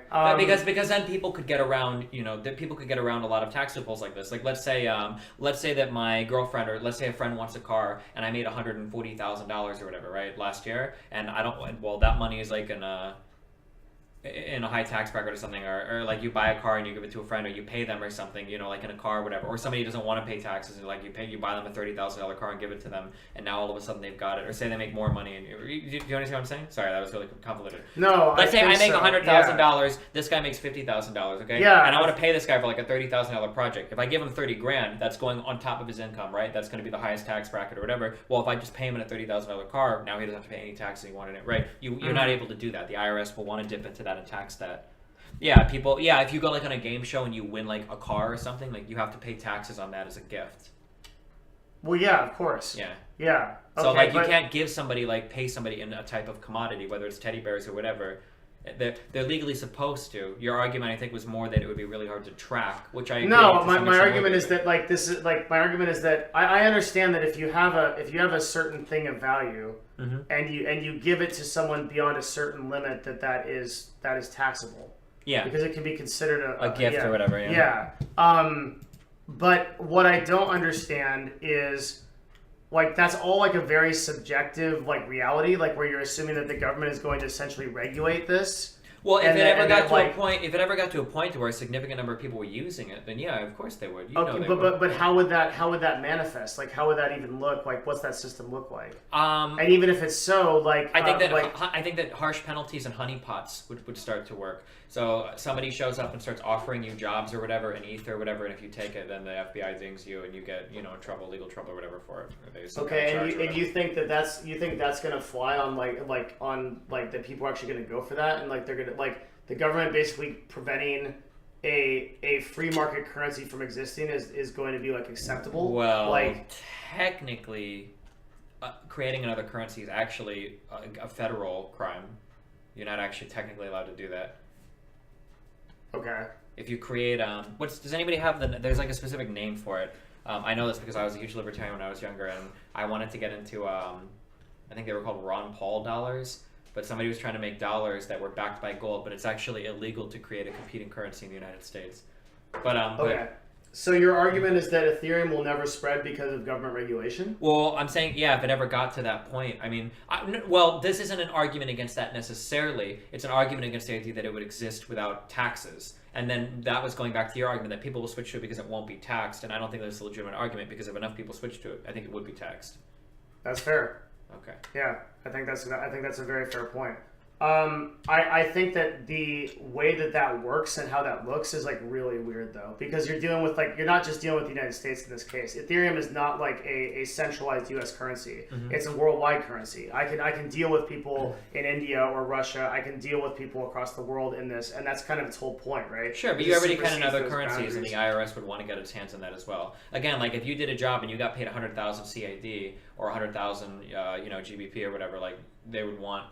Because then people could get around, people could get around a lot of tax loopholes like this. Like let's say that my girlfriend, or let's say a friend wants a car, and I made $140,000 or whatever, right, last year, and that money is like in a high tax bracket or something, or like you buy a car and you give it to a friend, or you pay them or something, like in a car or whatever, or somebody doesn't want to pay taxes, and like you buy them a $30,000 car and give it to them, and now all of a sudden they've got it, or say they make more money. And do you understand what I'm saying? Sorry, that was really convoluted. No, let's say I make $100,000, this guy makes $50,000, okay? Yeah. And I want to pay this guy for like a $30,000 project. If I give him $30,000, that's going on top of his income, right? That's going to be the highest tax bracket or whatever. Well, if I just pay him in a $30,000 car, now he doesn't have to pay any taxes he wanted it, right? You're not able to do that. The IRS will want to dip into that and tax that. If you go like on a game show and you win like a car or something, like you have to pay taxes on that as a gift. Well, yeah, of course. Yeah. Yeah. So you can't give somebody, like pay somebody in a type of commodity, whether it's teddy bears or whatever. They're legally supposed to. Your argument, I think, was more that it would be really hard to track, which I agree. No, my argument is that my argument is that I understand that if you have a certain thing of value, and you give it to someone beyond a certain limit, that is taxable. Yeah. Because it can be considered a gift or whatever. Yeah. But what I don't understand is, like, that's all like a very subjective like reality, like where you're assuming that the government is going to essentially regulate this. Well, if it ever got to a point to where a significant number of people were using it, then yeah, of course they would. But how would that manifest? Like, how would that even look? Like, what's that system look like? And even if it's so, like, I think that harsh penalties and honeypots would start to work. So somebody shows up and starts offering you jobs or whatever, in ETH or whatever, and if you take it, then the FBI dings you and you get legal trouble or whatever for it. And you think that's going to fly on like that people are actually going to go for that, and like they're going to, like, the government basically preventing a free market currency from existing is going to be like acceptable? Well, like, technically, creating another currency is actually a federal crime. You're not actually technically allowed to do that. Okay. If you create does anybody have there's like a specific name for it. I know this because I was a huge libertarian when I was younger, and I wanted to get into I think they were called Ron Paul dollars, but somebody was trying to make dollars that were backed by gold, but it's actually illegal to create a competing currency in the United States. But okay. So your argument is that Ethereum will never spread because of government regulation? Well, I'm saying, if it ever got to that point. I mean, this isn't an argument against that necessarily. It's an argument against the idea that it would exist without taxes. And then that was going back to your argument that people will switch to it because it won't be taxed. And I don't think that's a legitimate argument, because if enough people switch to it, I think it would be taxed. That's fair. Okay. Yeah, I think that's a very fair point. I think that the way that works and how that looks is like really weird though, because you're dealing with like, you're not just dealing with the United States in this case. Ethereum is not like a centralized U.S. currency. It's a worldwide currency. I can deal with people in India or Russia. I can deal with people across the world in this, and that's kind of its whole point, right? Sure, but It you just already kind of know supersedes other those currencies, and boundaries. the IRS would want to get its hands on that as well. Again, like if you did a job and you got paid 100,000 CAD or 100,000, GBP or whatever, like they would want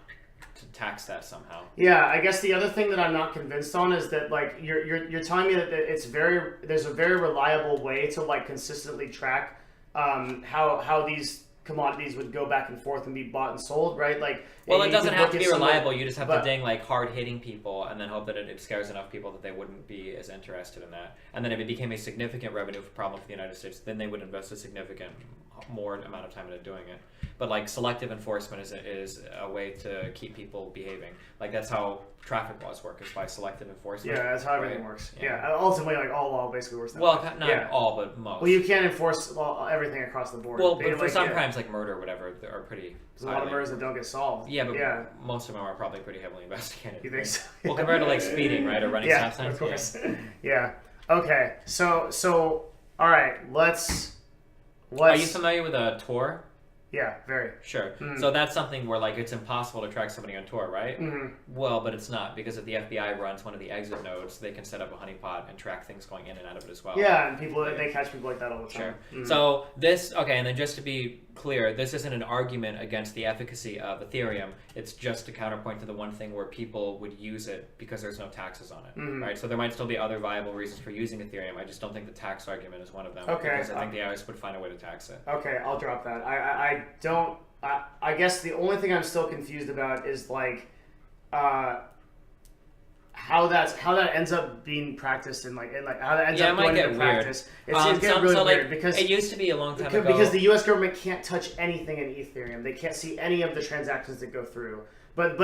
to tax that somehow. Yeah, I guess the other thing that I'm not convinced on is that like you're telling me that there's a very reliable way to like consistently track how these commodities would go back and forth and be bought and sold, right? Like, Well, it you doesn't could have look to at be someone- reliable. You just have but- to ding like hard hitting people, and then hope that it scares enough people that they wouldn't be as interested in that. And then if it became a significant revenue problem for the United States, then they would invest a significant more amount of time into doing it. But like selective enforcement is a way to keep people behaving. Like that's how traffic laws work, is by selective enforcement. Yeah, that's how everything right? works. Yeah. Yeah, ultimately, like all law basically works that Well, way. not Yeah. all, but most. Well, you can't enforce everything across the board. Well, They, but for like, some yeah, crimes like murder or whatever, they are pretty. there's a lot of murders that don't get solved. Yeah, but yeah, most of them are probably pretty heavily investigated. you think so? Well, compared to like speeding, right, or running Yeah, stop signs. of course. Yeah. Okay. So all right. Let's. Are you familiar with a Tor? Yeah, very. Sure. Mhm. So that's something where like it's impossible to track somebody on Tor, right? hmm Well, but it's not, because if the FBI runs one of the exit nodes, they can set up a honeypot and track things going in and out of it as well. Yeah, and people they catch people like that all the Sure. time. Mhm. So this, okay, and then just to be clear, this isn't an argument against the efficacy of Ethereum. It's just a counterpoint to the one thing where people would use it because there's no taxes on it, Mhm. right? So there might still be other viable reasons for using Ethereum. I just don't think the tax argument is one of them. Okay. Because I think the IRS would find a way to tax it. Okay, I'll drop that. I don't. I guess the only thing I'm still confused about is like, how that ends up being practiced and like how that ends Yeah, it up might going get into weird. practice. It's getting really so weird like, because it used to be a long time ago. because the U.S. government can't touch anything in Ethereum. They can't see any of the transactions that go through. But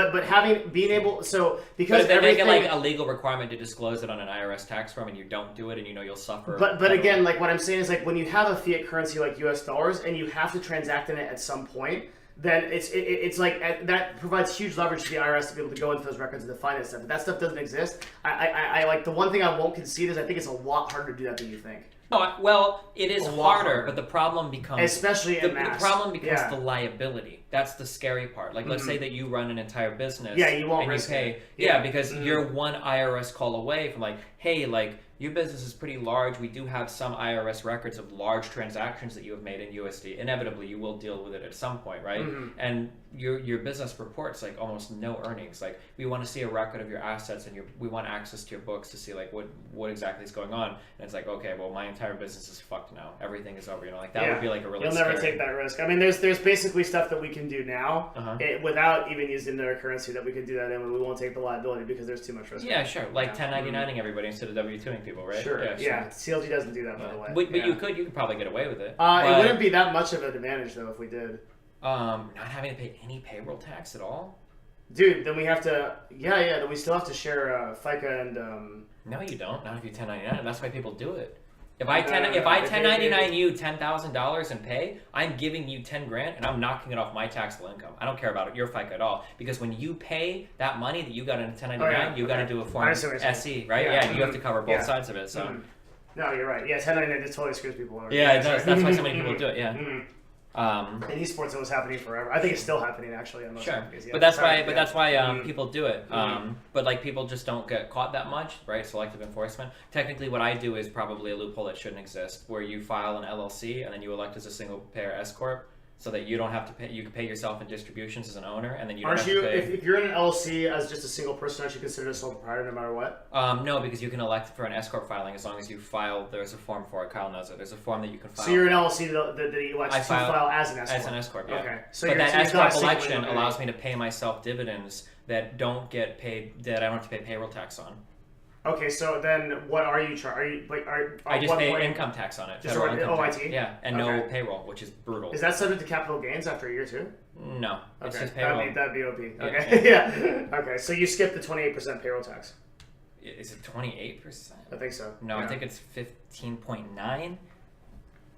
being able so But because if they make everything. it like a legal requirement to disclose it on an IRS tax form and you don't do it and you know you'll suffer. But again, like what I'm saying is like when you have a fiat currency like U.S. dollars and you have to transact in it at some point, then it's like that provides huge leverage to the IRS to be able to go into those records and define that stuff. But that stuff doesn't exist. I like the one thing I won't concede is I think it's a lot harder to do that than you think, No, well, it is A lot harder, harder. but the problem becomes especially the in mass. problem becomes Yeah. the liability. That's the scary part. Like, let's Mhm. say that you run an entire business. Yeah, you won't and risk you pay. it. Yeah, Yeah. because Mhm. you're one IRS call away from like, hey, like your business is pretty large. We do have some IRS records of large transactions that you have made in USD. Inevitably, you will deal with it at some point, right? Mhm. And your business reports like almost no earnings. Like we want to see a record of your assets and we want access to your books to see like what exactly is going on. And it's like, okay, well my entire business is fucked now. Everything is over. You know, like that would be like a really You'll never scary. take that risk. I mean, there's basically stuff that we can do now Uh-huh. without even using their currency that we can do that in, and we won't take the liability because there's too much risk. Yeah, sure. Like Yeah. 1099ing everybody instead of W2ing people, right? Sure. Yeah. Yeah. CLG doesn't do that, by the way. But Yeah. you could probably get away with it. It But, wouldn't be that much of an advantage though if we did. not having to pay any payroll tax at all. Dude, then we have to. Yeah. Then we still have to share FICA and. No, you don't. Not if you 1099. That's why people do it. If No, I no, no, 1099 you $10,000 in pay, I'm giving you 10 grand and I'm knocking it off my taxable income. I don't care about your FICA at all because when you pay that money that you got in a 1099, you got to do a I form understand what you're SE, right? Yeah. Yeah, you have to cover both Yeah. sides of it. So Mhm. No, you're right. Yeah, 1099 just totally screws people over. yeah, it does. sorry. That's why so many people do it. Yeah. Mhm. Um, In esports, it was happening forever. I think it's still happening actually. On most Sure, companies. Yeah, but that's sorry, why. But yeah. that's why Mhm. people do it. Mhm. But like people just don't get caught that much, right? Selective enforcement. Technically, what I do is probably a loophole that shouldn't exist, where you file an LLC and then you elect as a single payer S corp, so that you don't have to pay. You can pay yourself in distributions as an owner, and then you don't Aren't have you? to pay. If you're in an LLC as just a single person, aren't you considered a sole proprietor no matter what? No, because you can elect for an S corp filing as long as you file. There's a form for it. Kyle knows it. There's a form that you can file. So you're an LLC that you elect I to file file as an S as an S corp. Yeah. Okay. So But you're, that so you're S not a corp single election entity. allows me to pay myself dividends that don't get paid. That I don't have to pay payroll tax on. Okay, so then what are you charged? Are you like I just what pay point- income tax on it. Just federal or- income tax. OIT? Yeah, and no Okay. payroll, which is brutal. Is that subject to capital gains after a year too? No, it's Okay, just payroll. that'd be OP. Yeah, Okay, yeah. Okay, so you skip the 28% payroll tax. Is it 28%? I think so. No, yeah. I think it's 15.9.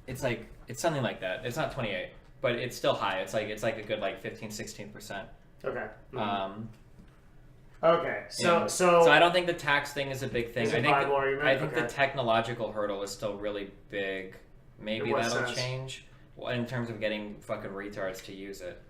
It's like it's something like that. It's not 28, but it's still high. It's like a good like 15, 16%. Okay. Mhm. Okay, So I don't think the tax thing is a big thing. Is it I think viable argument? I think Okay. the technological hurdle is still really big. Maybe In what that'll sense? change in terms of getting fucking retards to use it.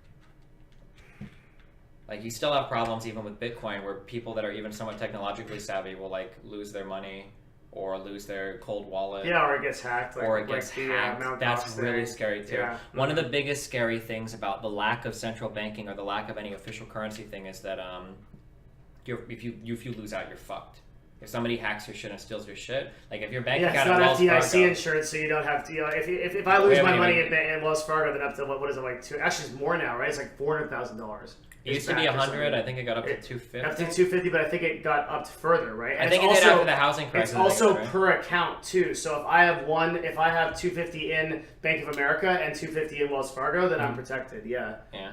Like, you still have problems even with Bitcoin where people that are even somewhat technologically savvy will, like, lose their money or lose their cold wallet. Yeah, or it gets hacked. Like, Or it gets the, hacked. Mt. That's Gox really thing. scary too. Yeah. One of the biggest scary things about the lack of central banking or the lack of any official currency thing is that if you lose out, you're fucked. If somebody hacks your shit and steals your shit, like if your bank Yeah, it's account at not Wells FDIC Fargo, insurance, so you don't have to. If I lose Yeah, my but money even- in Wells Fargo, then up to what is it like? Actually, it's more now, right? It's like $400,000. it used to be 100. I think it got up to 250. Up to 250, but I think it got up to further, right? And I think it's it did also, after the housing crisis. It's also right? per account too. So if I have 250 in Bank of America and 250 in Wells Fargo, then I'm protected. Yeah. Yeah.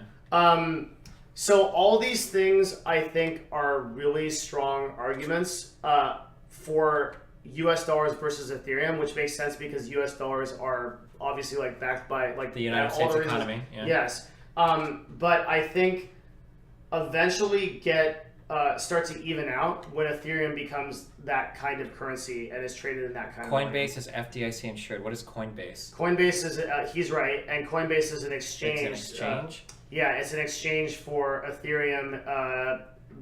So all these things I think are really strong arguments for U.S. dollars versus Ethereum, which makes sense because U.S. dollars are obviously like backed by like The United all States the reasons- economy. Yeah. Yes. But I think eventually start to even out when Ethereum becomes that kind of currency and is traded in that kind of way. Coinbase is FDIC insured. What is Coinbase? Coinbase is he's right, and Coinbase is an exchange. It's an exchange. Yeah, it's an exchange for Ethereum,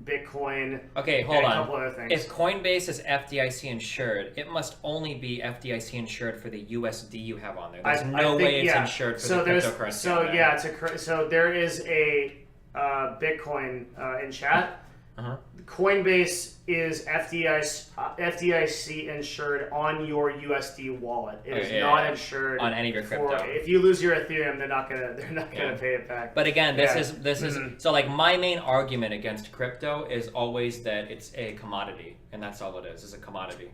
Bitcoin, Okay, and hold a on. couple other things. If Coinbase is FDIC insured, it must only be FDIC insured for the USD you have on there. There's no way it's insured for the cryptocurrency. So there is a Bitcoin in chat. Uh-huh. Coinbase is FDIC insured on your USD wallet. It is not insured on any of your crypto. If you lose your Ethereum, they're not gonna pay it back. But again, this is Mm-hmm. so like my main argument against crypto is always that it's a commodity, and that's all it is a commodity,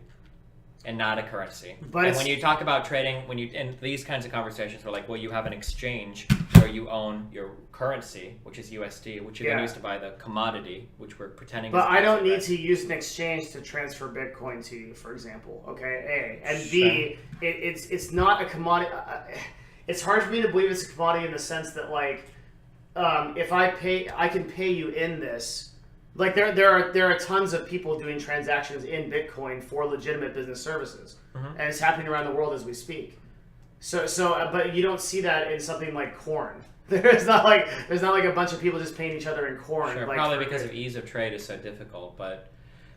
and not a currency. But and when you talk about trading, in these kinds of conversations, we're like, well, you have an exchange where you own your currency, which is USD, which you then use to buy the commodity, which we're pretending. But I don't need right? to use an exchange to transfer Bitcoin to you, for example. Okay, A and B, it's not a commodity. It's hard for me to believe it's a commodity in the sense that like, if I can pay you in this. Like there are tons of people doing transactions in Bitcoin for legitimate business services, and it's happening around the world as we speak. But you don't see that in something like corn. There's not like a bunch of people just paying each other in corn. Sure, like, probably because of ease of trade is so difficult, but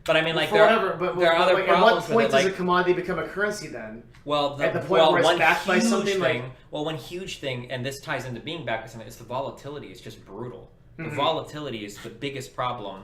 I mean, like for there whatever. are other like, problems at what point with it, does like, a commodity become a currency then? Well, at the point where it's backed by something one huge thing, and this ties into being backed by something, is the volatility is just brutal. Mm-hmm. The volatility is the biggest problem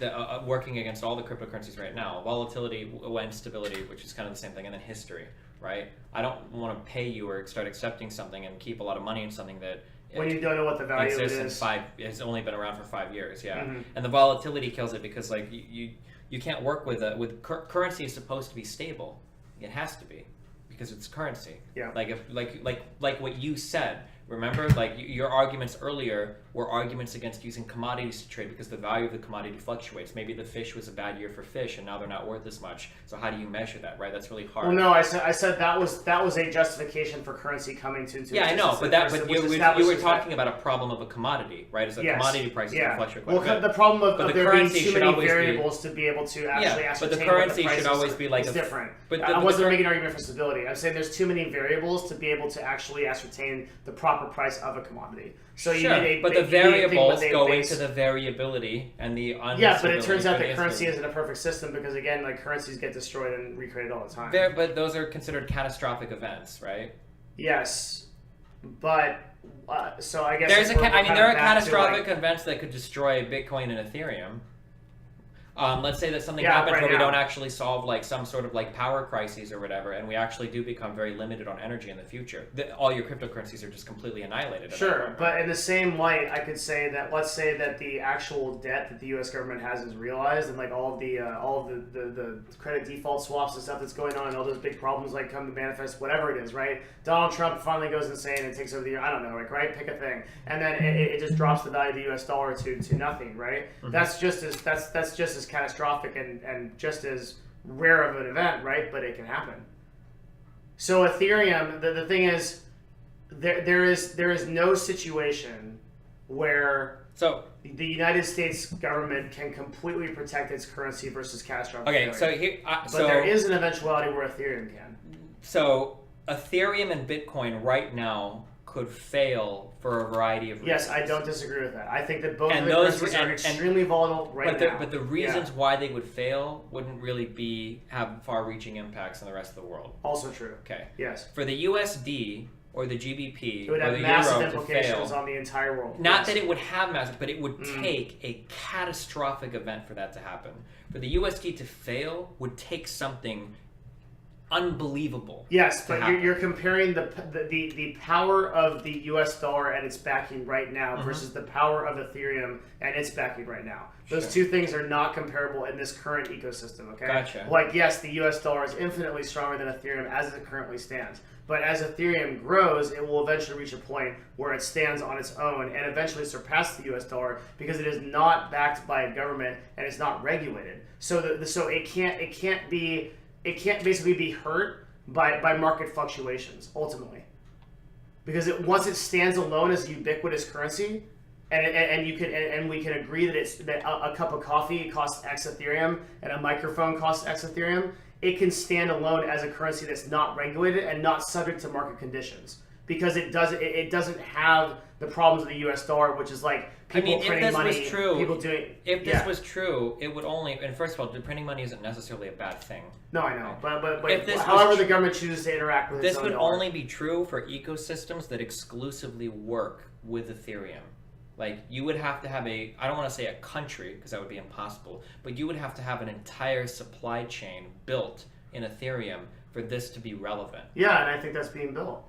that working against all the cryptocurrencies right now. Volatility and stability, which is kind of the same thing, and then history, right? I don't want to pay you or start accepting something and keep a lot of money in something that When you don't know what the value of it exists is. has only been around for 5 years, yeah. Mm-hmm. And the volatility kills it because like you can't work with currency is supposed to be stable. It has to be because it's currency. Yeah. Like what you said. Remember, like your arguments earlier were arguments against using commodities to trade because the value of the commodity fluctuates. Maybe the fish was a bad year for fish, and now they're not worth as much. So how do you measure that, right? That's really hard. Well, no, I said that was a justification for currency coming to Yeah, I know, but you were talking about a problem of a commodity, right? As a commodity prices can fluctuate quite a bit. The problem of the there being currency too should many always variables to be able to actually but the ascertain currency what the should price always be like it's a different. But I wasn't making an argument for stability. I'm saying there's too many variables to be able to actually ascertain the proper price of a commodity. So you need but the variables go into the variability and the but it turns out that the currency isn't a perfect system because again, like currencies get destroyed and recreated all the time. But those are considered catastrophic events, right? Yes, but so I guess there are catastrophic like, events that could destroy Bitcoin and Ethereum. Let's say that something happens where we don't actually solve like some sort of like power crises or whatever, and we actually do become very limited on energy in the future. All your cryptocurrencies are just completely annihilated. Sure, but in the same light, I could say that let's say that the actual debt that the U.S. government has is realized, and like all of the credit default swaps and stuff that's going on, and all those big problems like come to manifest, whatever it is, right? Donald Trump finally goes insane and takes over the year. I don't know, like right, pick a thing, and then it just drops the value of the U.S. dollar to nothing, right? Mm-hmm. That's just as catastrophic and just as rare of an event, right? But it can happen. So Ethereum, the thing is, there is no situation where the United States government can completely protect its currency versus catastrophic Okay, failure. so here, But there is an eventuality where Ethereum can. So Ethereum and Bitcoin right now could fail for a variety of reasons. Yes, I don't disagree with that. I think that both And of the those currencies and- are extremely volatile right now. But the reasons why they would fail wouldn't really have far-reaching impacts on the rest of the world. Also true. Okay. Yes. For the USD or the GBP It would or have the massive euro to implications fail, on the entire world. not Yes. that it would have massive, but it would take a catastrophic event for that to happen. For the USD to fail would take something unbelievable. Yes, to but happen. you're comparing the power of the U.S. dollar and its backing right now versus the power of Ethereum and its backing right now. Those two things are not comparable in this current ecosystem. Okay. Gotcha. Like yes, the U.S. dollar is infinitely stronger than Ethereum as it currently stands. But as Ethereum grows, it will eventually reach a point where it stands on its own and eventually surpass the U.S. dollar because it is not backed by a government and it's not regulated. So so it can't basically be hurt by market fluctuations ultimately, because once it stands alone as a ubiquitous currency, and we can agree that a cup of coffee costs X Ethereum and a microphone costs X Ethereum. It can stand alone as a currency that's not regulated and not subject to market conditions because it doesn't have the problems of the U.S. dollar, which is like people printing money, people doing. If this was true, it would only. And first of all, printing money isn't necessarily a bad thing. No, I know, but If this however was the government chooses to interact with its This own would dollar. only be true for ecosystems that exclusively work with Ethereum. Like, you would have to have I don't want to say a country, because that would be impossible, but you would have to have an entire supply chain built in Ethereum for this to be relevant. Yeah, and I think that's being built.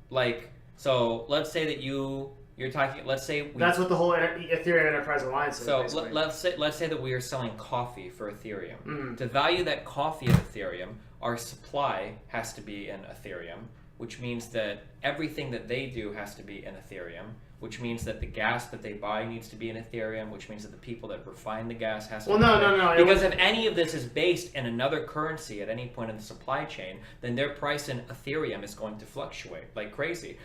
Like, so let's say that you're talking, let's say That's what the whole Ethereum Enterprise Alliance is. So basically. let's say that we are selling coffee for Ethereum. Mhm. To value that coffee at Ethereum, our supply has to be in Ethereum, which means that everything that they do has to be in Ethereum, which means that the gas that they buy needs to be in Ethereum, which means that the people that refine the gas has to Well, be no, in no, no, it Because was- if any of this is based in another currency at any point in the supply chain, then their price in Ethereum is going to fluctuate like crazy.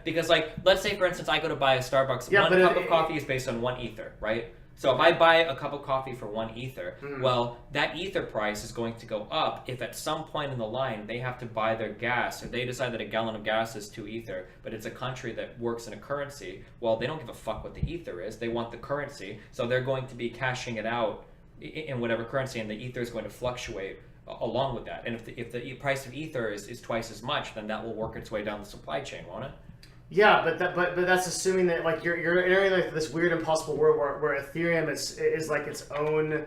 Because, like, let's say, for instance, I go to buy a Starbucks. Yeah, One but cup of coffee is based on 1 ether, right? So if I buy a cup of coffee for 1 ether, well, that ether price is going to go up if at some point in the line they have to buy their gas, or they decide that a gallon of gas is 2 ether, but it's a country that works in a currency. Well, they don't give a fuck what the ether is. They want the currency, so they're going to be cashing it out in whatever currency, and the ether is going to fluctuate along with that. And if the price of ether is twice as much, then that will work its way down the supply chain, won't it? Yeah, but that's assuming that like you're entering like this weird impossible world where Ethereum is like its own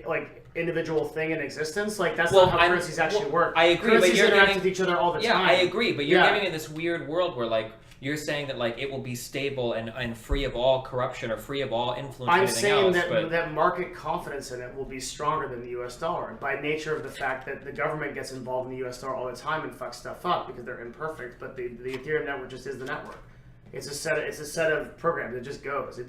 like individual thing in existence. Like that's not how currencies actually work. I agree, currencies but you're interact giving, with each other all the yeah, time. I agree, but you're Yeah. living in this weird world where like you're saying that like it will be stable and free of all corruption or free of all influence. or I'm anything saying else, that but that market confidence in it will be stronger than the U.S. dollar by nature of the fact that the government gets involved in the U.S. dollar all the time and fucks stuff up because they're imperfect. But the Ethereum network just is the network. It's a set of programs. It just goes.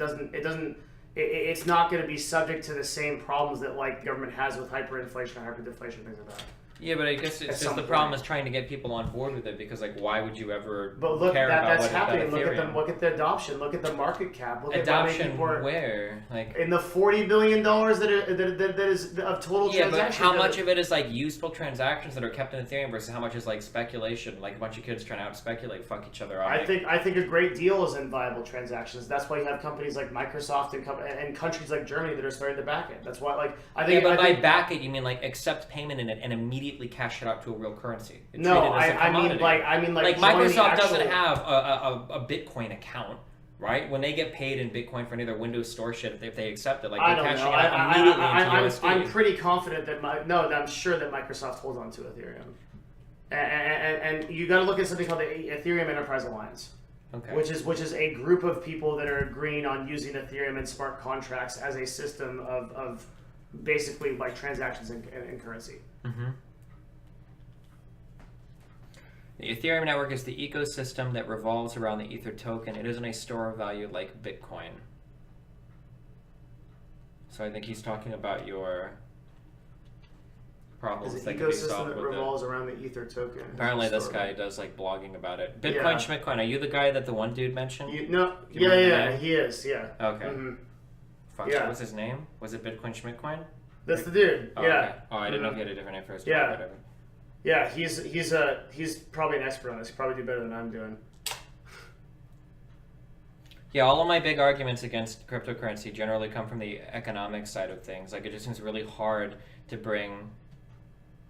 It's not going to be subject to the same problems that like the government has with hyperinflation or hyperdeflation, things like that. yeah, but I guess At it's just some the problem point. is trying to get people on board with it because like why would you ever But look, care about that's what happening. about Ethereum? Look at the adoption. Look at the market cap. Look at how many Adoption people are where like. in the $40 billion that is of total Yeah, but transactions. how much of it is like useful transactions that are kept in Ethereum versus how much is like speculation, like a bunch of kids trying to out speculate, fuck each other up? I think a great deal is in viable transactions. That's why you have companies like Microsoft and countries like Germany that are starting to back it. That's why, like, I think. Yeah, but I by think, back it, you mean like accept payment in it and immediately cash it out to a real currency. And no, treat it as a I mean commodity. like like join the Microsoft actual- doesn't have a Bitcoin account, right? When they get paid in Bitcoin for any of their Windows Store shit, if they accept it, like I they're don't cashing know. it out immediately into USD. I'm pretty confident that I'm sure that Microsoft holds on to Ethereum, and you got to look at something called the Ethereum Enterprise Alliance. Okay. Which is a group of people that are agreeing on using Ethereum and smart contracts as a system of basically like transactions and currency. Mm-hmm. The Ethereum network is the ecosystem that revolves around the Ether token. It isn't a store of value like Bitcoin. So I think he's talking about your problems Is that an can be ecosystem solved that with it. revolves around the Ether token. Apparently this Store. guy does like blogging about it. Bitcoin, Yeah. Schmitcoin. Are you the guy that the one dude mentioned? No, Do you remember yeah, that? he is, yeah. Okay. Mhm. Fuck, Yeah. what was his name? Was it Bitcoin Schmidtcoin? That's the dude. Oh, Yeah. Okay. Oh, I didn't know if he had a different name for his Yeah. whatever. Yeah, he's probably an expert on this. He'd probably do better than I'm doing. Yeah, all of my big arguments against cryptocurrency generally come from the economic side of things. Like, it just seems really hard to bring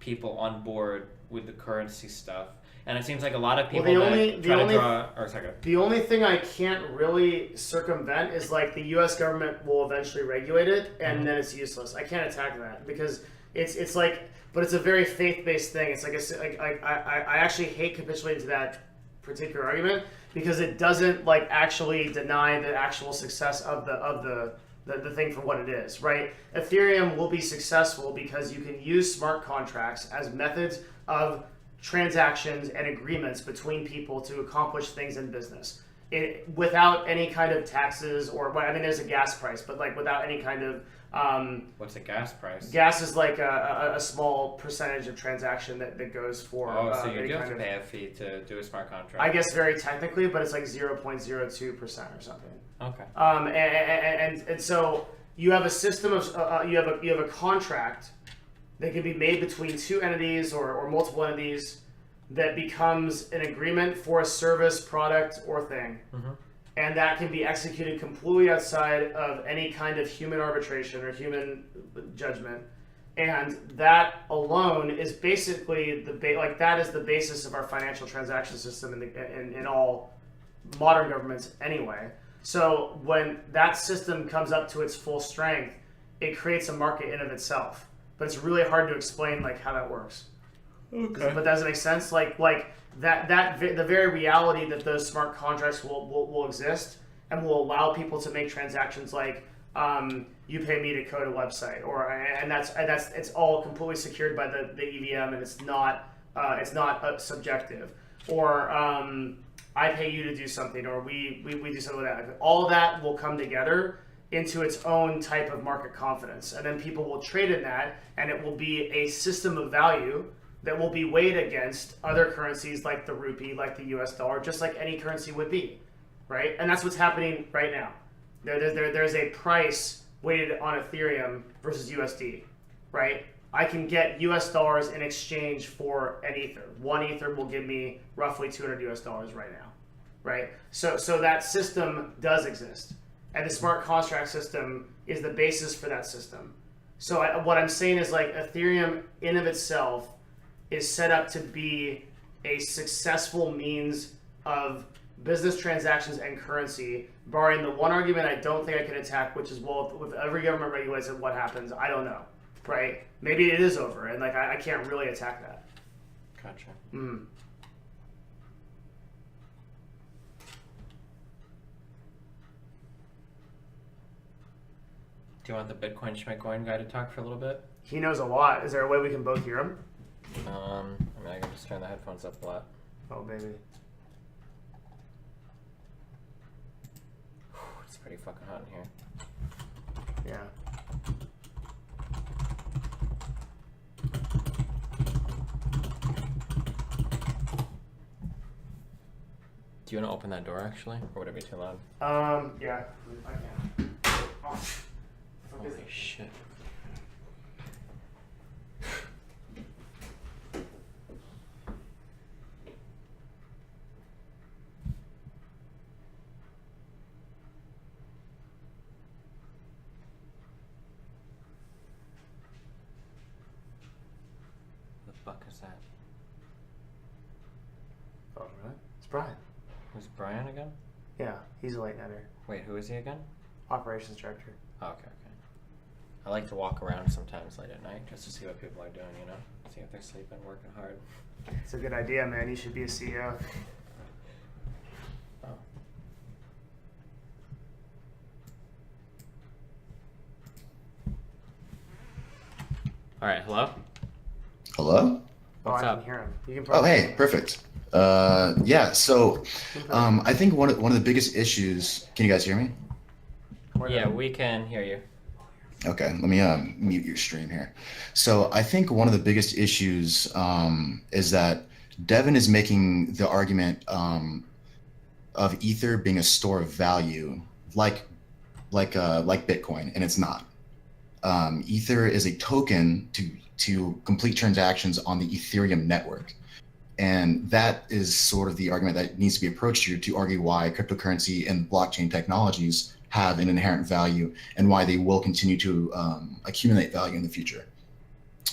people on board with the currency stuff. And it seems like a lot of people The only thing I can't really circumvent is like the U.S. government will eventually regulate it, and then it's useless. I can't attack that because it's like, but it's a very faith-based thing. It's like I actually hate capitulating to that particular argument because it doesn't like actually deny the actual success of the thing for what it is, right? Ethereum will be successful because you can use smart contracts as methods of transactions and agreements between people to accomplish things in business without any kind of taxes or, I mean, there's a gas price, but like without any kind of What's the gas price? gas is like a small percentage of transaction that goes for So you any do have kind to of, pay a fee to do a smart contract. I guess very technically, but it's like 0.02% or something. Okay. And so you have a system of you have a contract that can be made between two entities or multiple entities that becomes an agreement for a service, product, or thing. And that can be executed completely outside of any kind of human arbitration or human judgment. And that alone is basically that is the basis of our financial transaction system in all modern governments anyway. So when that system comes up to its full strength, it creates a market in of itself. But it's really hard to explain like how that works. Okay. But does it make sense? Like the very reality that those smart contracts will exist and will allow people to make transactions like you pay me to code a website, and that's it's all completely secured by the EVM, and it's not subjective, or I pay you to do something, or we do something like that. All of that will come together into its own type of market confidence, and then people will trade in that, and it will be a system of value that will be weighed against other currencies like the rupee, like the US dollar, just like any currency would be, right? And that's what's happening right now. There's a price weighted on Ethereum versus USD, right? I can get US dollars in exchange for an Ether. One Ether will give me roughly $200 US right now, right? So that system does exist. And the smart contract system is the basis for that system. So what I'm saying is like Ethereum in of itself is set up to be a successful means of business transactions and currency, barring the one argument I don't think I can attack, which is, well, with every government regulates it, what happens? I don't know, right? Maybe it is over, and like I can't really attack that. Gotcha. Do you want the Bitcoin Schmidtcoin guy to talk for a little bit? He knows a lot. Is there a way we can both hear him? I mean, I can just turn the headphones up a lot. Oh, baby. It's pretty fucking hot in here. Yeah. Do you want to open that door, actually? Or would it be too loud? Yeah. I can. Oh. Holy shit. The fuck is that? Oh, really? It's Brian. Who's Brian again? Yeah, he's a late nighter. Wait, who is he again? Operations director. Oh, okay. I like to walk around sometimes late at night just to see what people are doing, you know? See if they're sleeping, working hard. It's a good idea, man. You should be a CEO. Oh. Alright, hello? Hello? What's I up? can hear him. You can Oh, probably hey, perfect. Yeah, so I think one of the biggest issues. Can you guys hear me? Yeah, we can hear you. Okay, let me mute your stream here. So I think one of the biggest issues is that Devin is making the argument of Ether being a store of value, like like Bitcoin, and it's not. Ether is a token to complete transactions on the Ethereum network. And that is sort of the argument that needs to be approached here to argue why cryptocurrency and blockchain technologies have an inherent value and why they will continue to accumulate value in the future.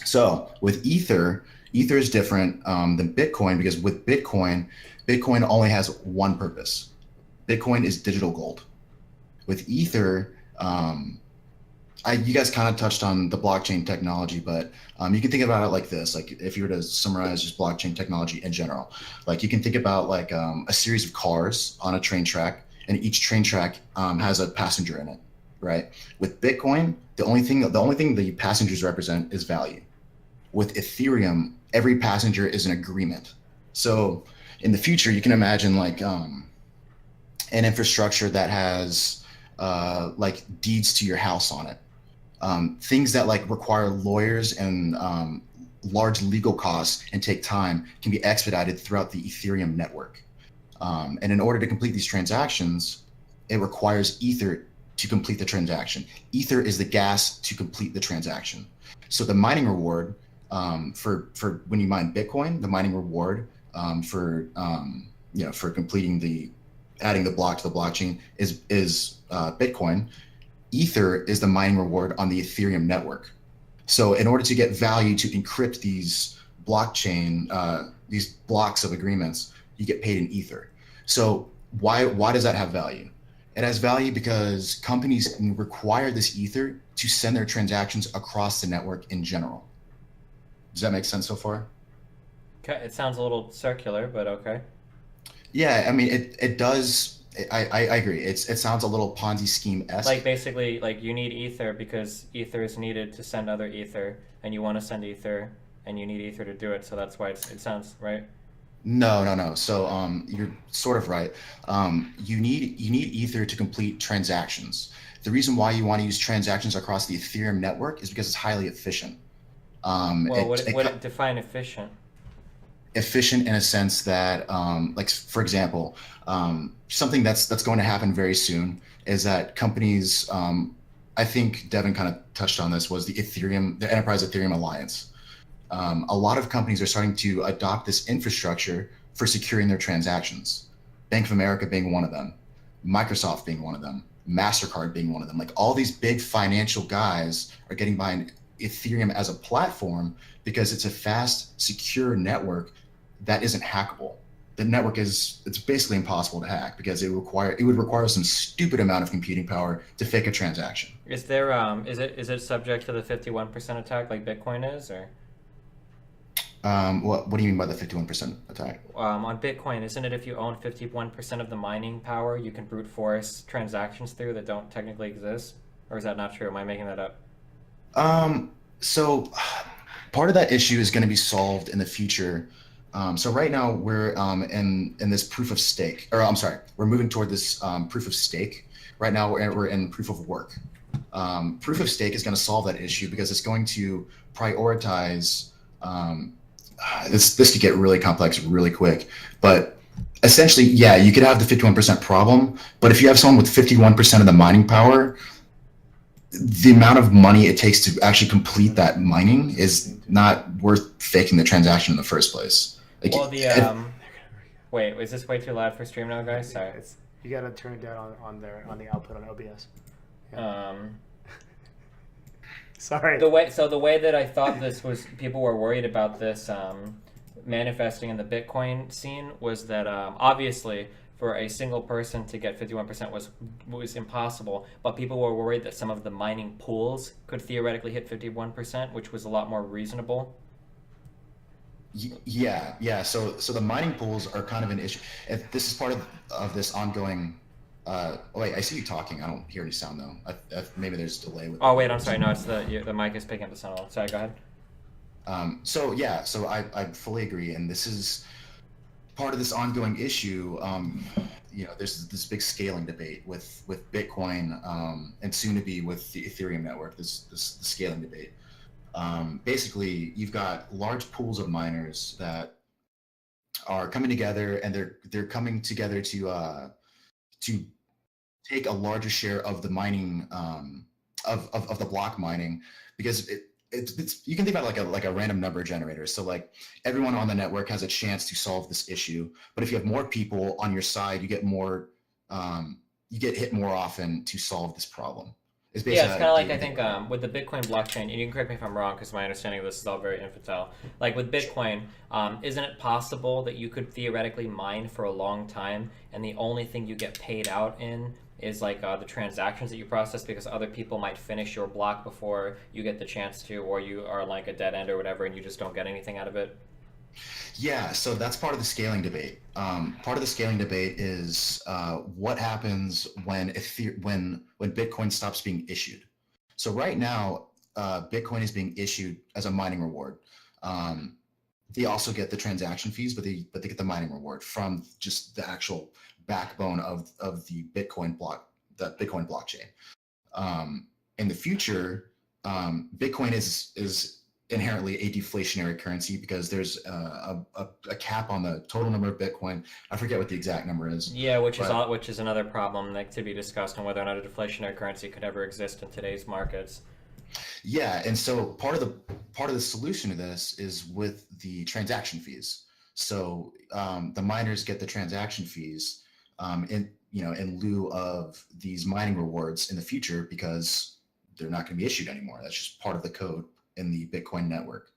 So with Ether is different than Bitcoin, because with Bitcoin only has one purpose. Bitcoin is digital gold. With Ether, you guys kind of touched on the blockchain technology, but you can think about it like this. Like if you were to summarize just blockchain technology in general, like you can think about like a series of cars on a train track, and each train track has a passenger in it, right? With Bitcoin, the only thing the passengers represent is value. With Ethereum, every passenger is an agreement. So in the future, you can imagine like an infrastructure that has like deeds to your house on it. Things that like require lawyers and large legal costs and take time can be expedited throughout the Ethereum network. And in order to complete these transactions, it requires Ether to complete the transaction. Ether is the gas to complete the transaction. So the mining reward for when you mine Bitcoin, the mining reward for completing adding the block to the blockchain is Bitcoin. Ether is the mining reward on the Ethereum network. So in order to get value to encrypt these blockchain, these blocks of agreements, you get paid in Ether. So why does that have value? It has value because companies require this Ether to send their transactions across the network in general. Does that make sense so far? Okay, it sounds a little circular, but okay. Yeah, I mean it does. I agree. It sounds a little Ponzi scheme-esque. Like basically, like you need Ether because Ether is needed to send other Ether, and you want to send Ether, and you need Ether to do it. So that's why it sounds right. No. So you're sort of right. You need Ether to complete transactions. The reason why you want to use transactions across the Ethereum network is because it's highly efficient. Well, what define efficient? Efficient in a sense that, like for example, something that's going to happen very soon is that companies, I think Devin kind of touched on this, was the Enterprise Ethereum Alliance. A lot of companies are starting to adopt this infrastructure for securing their transactions. Bank of America being one of them, Microsoft being one of them, MasterCard being one of them. Like all these big financial guys are getting behind Ethereum as a platform because it's a fast, secure network that isn't hackable. The network it's basically impossible to hack because it would require some stupid amount of computing power to fake a transaction. Is there is it subject to the 51% attack like Bitcoin is, or? What do you mean by the 51% attack? On Bitcoin, isn't it if you own 51% of the mining power, you can brute force transactions through that don't technically exist? Or is that not true? Am I making that up? So part of that issue is going to be solved in the future. So right now we're in this proof of stake, or I'm sorry, we're moving toward this proof of stake. Right now we're in proof of work. Proof of stake is going to solve that issue because it's going to prioritize. This could get really complex really quick, but essentially, yeah, you could have the 51% problem, but if you have someone with 51% of the mining power, the amount of money it takes to actually complete that mining is not worth faking the transaction in the first place. Like, well, wait, is this way too loud for stream now, guys? Sorry. You gotta turn it down on the output on OBS. Yeah. Sorry. The way that I thought this was, people were worried about this manifesting in the Bitcoin scene was that obviously for a single person to get 51% was impossible, but people were worried that some of the mining pools could theoretically hit 51%, which was a lot more reasonable. Yeah. So the mining pools are kind of an issue. If this is part of this ongoing. Wait, I see you talking. I don't hear any sound though. Maybe there's a delay with. Oh wait, I'm sorry. No, it's the mic is picking up the sound. Sorry, go ahead. So I fully agree, and this is part of this ongoing issue. There's this big scaling debate with Bitcoin and soon to be with the Ethereum network. This scaling debate. Basically, you've got large pools of miners that are coming together, and they're coming together to take a larger share of the mining of the block mining, because it's you can think about it like a random number generator. So like everyone on the network has a chance to solve this issue, but if you have more people on your side, you get more you get hit more often to solve this problem. It's Yeah, it's basically kind of like I think with the Bitcoin blockchain, and you can correct me if I'm wrong because my understanding of this is all very infantile. Like with Bitcoin, isn't it possible that you could theoretically mine for a long time, and the only thing you get paid out in is like the transactions that you process because other people might finish your block before you get the chance to, or you are like a dead end or whatever, and you just don't get anything out of it? Yeah, so that's part of the scaling debate. Part of the scaling debate is what happens when when Bitcoin stops being issued. So right now, Bitcoin is being issued as a mining reward. They also get the transaction fees, but they get the mining reward from just the actual backbone of the Bitcoin blockchain. In the future, Bitcoin is inherently a deflationary currency because there's a cap on the total number of Bitcoin. I forget what the exact number is. Yeah, which is another problem that to be discussed on whether or not a deflationary currency could ever exist in today's markets. Yeah, and so part of the solution to this is with the transaction fees. So the miners get the transaction fees in lieu of these mining rewards in the future because they're not going to be issued anymore. That's just part of the code in the Bitcoin network.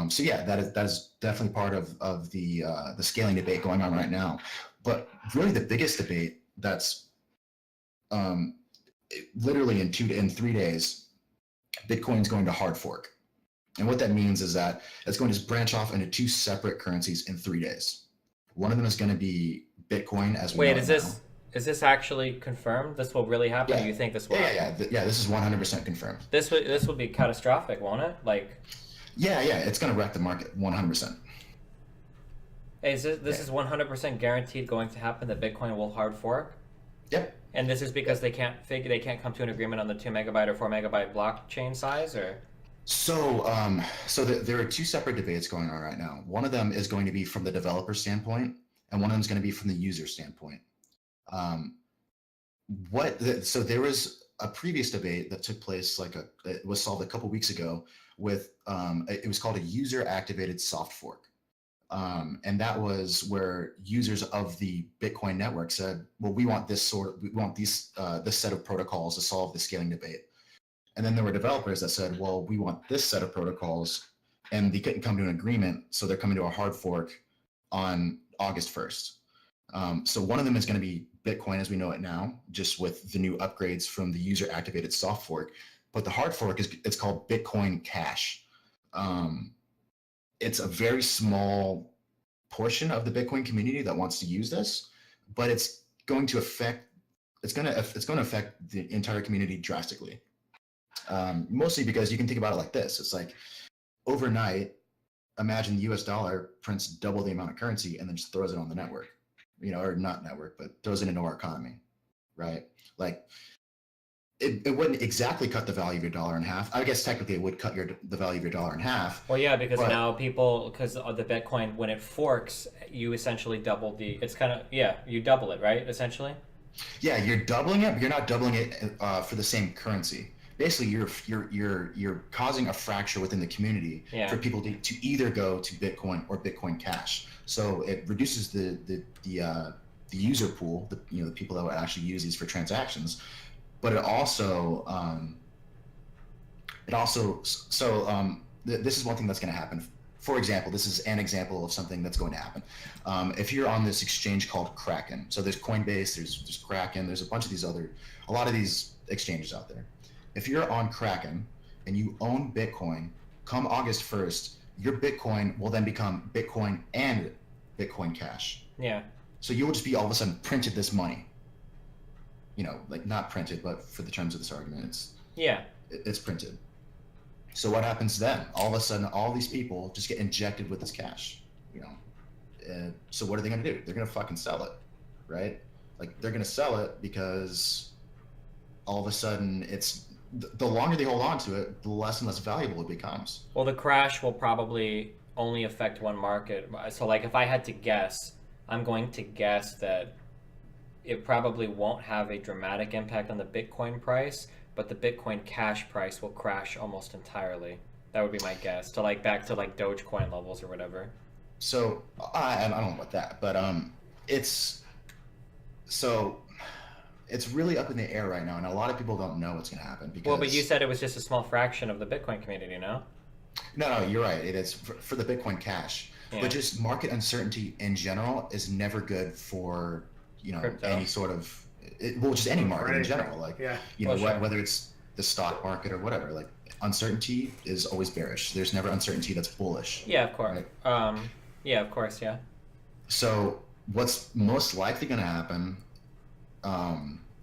So yeah, that is definitely part of the scaling debate going on right now. But really, the biggest debate that's literally in 3 days, Bitcoin's going to hard fork, and what that means is that it's going to branch off into 2 separate currencies in 3 days. One of them is going to be Bitcoin as we Wait, know is it now. is this actually confirmed? This will really happen? Yeah. Or you think this will Yeah, happen? yeah. This is 100% confirmed. This would be catastrophic, won't it? Like, Yeah, it's going to wreck the market 100%. is this is 100% guaranteed going to happen that Bitcoin will hard fork? Yep. And this is because they can't come to an agreement on the 2 megabyte or 4 megabyte blockchain size, or So, there are 2 separate debates going on right now. One of them is going to be from the developer standpoint, and one of them is going to be from the user standpoint. So there was a previous debate that took place, it was solved a couple weeks ago with, it was called a user activated soft fork. And that was where users of the Bitcoin network said, well, we want this set of protocols to solve the scaling debate. And then there were developers that said, well, we want this set of protocols, and they couldn't come to an agreement. So they're coming to a hard fork on August 1st. So one of them is going to be Bitcoin as we know it now, just with the new upgrades from the user activated soft fork. But the hard fork it's called Bitcoin Cash. It's a very small portion of the Bitcoin community that wants to use this, but it's going to affect the entire community drastically. Mostly because you can think about it like this. It's like overnight, imagine the US dollar prints double the amount of currency and then just throws it on the network, or not network, but throws it into our economy, right? Like it wouldn't exactly cut the value of your dollar in half. I guess technically it would cut the value of your dollar in half. well, yeah, because now because of the Bitcoin, when it forks, you essentially double you double it, right? Essentially. Yeah, you're doubling it, but you're not doubling it for the same currency. Basically, you're causing a fracture within the community for people to either go to Bitcoin or Bitcoin Cash. So it reduces the user pool, the people that would actually use these for transactions. But this is one thing that's going to happen. For example, this is an example of something that's going to happen. If you're on this exchange called Kraken, so there's Coinbase, there's Kraken, there's a lot of these exchanges out there. If you're on Kraken and you own Bitcoin, come August 1st, your Bitcoin will then become Bitcoin and Bitcoin Cash. Yeah. So you'll just be all of a sudden printed this money. Like not printed, but for the terms of this argument, it's printed. So what happens then? All of a sudden, all these people just get injected with this cash. So what are they going to do? They're going to fucking sell it, right? Like they're going to sell it because all of a sudden the longer they hold on to it, the less and less valuable it becomes. Well, the crash will probably only affect one market. So, like, if I had to guess, I'm going to guess that it probably won't have a dramatic impact on the Bitcoin price, but the Bitcoin Cash price will crash almost entirely. That would be my guess, to like back to like Dogecoin levels or whatever. So I don't know about that, but it's so it's really up in the air right now, and a lot of people don't know what's going to happen because. Well, but you said it was just a small fraction of the Bitcoin community, no? No, you're right. It is for the Bitcoin Cash, Yeah. but just market uncertainty in general is never good for Crypto. any sort of well, just any market in anything. general. Like Yeah. Well, sure. whether it's the stock market or whatever. Like uncertainty is always bearish. There's never uncertainty that's bullish. Yeah, of course. Yeah, of course, yeah. So what's most likely going to happen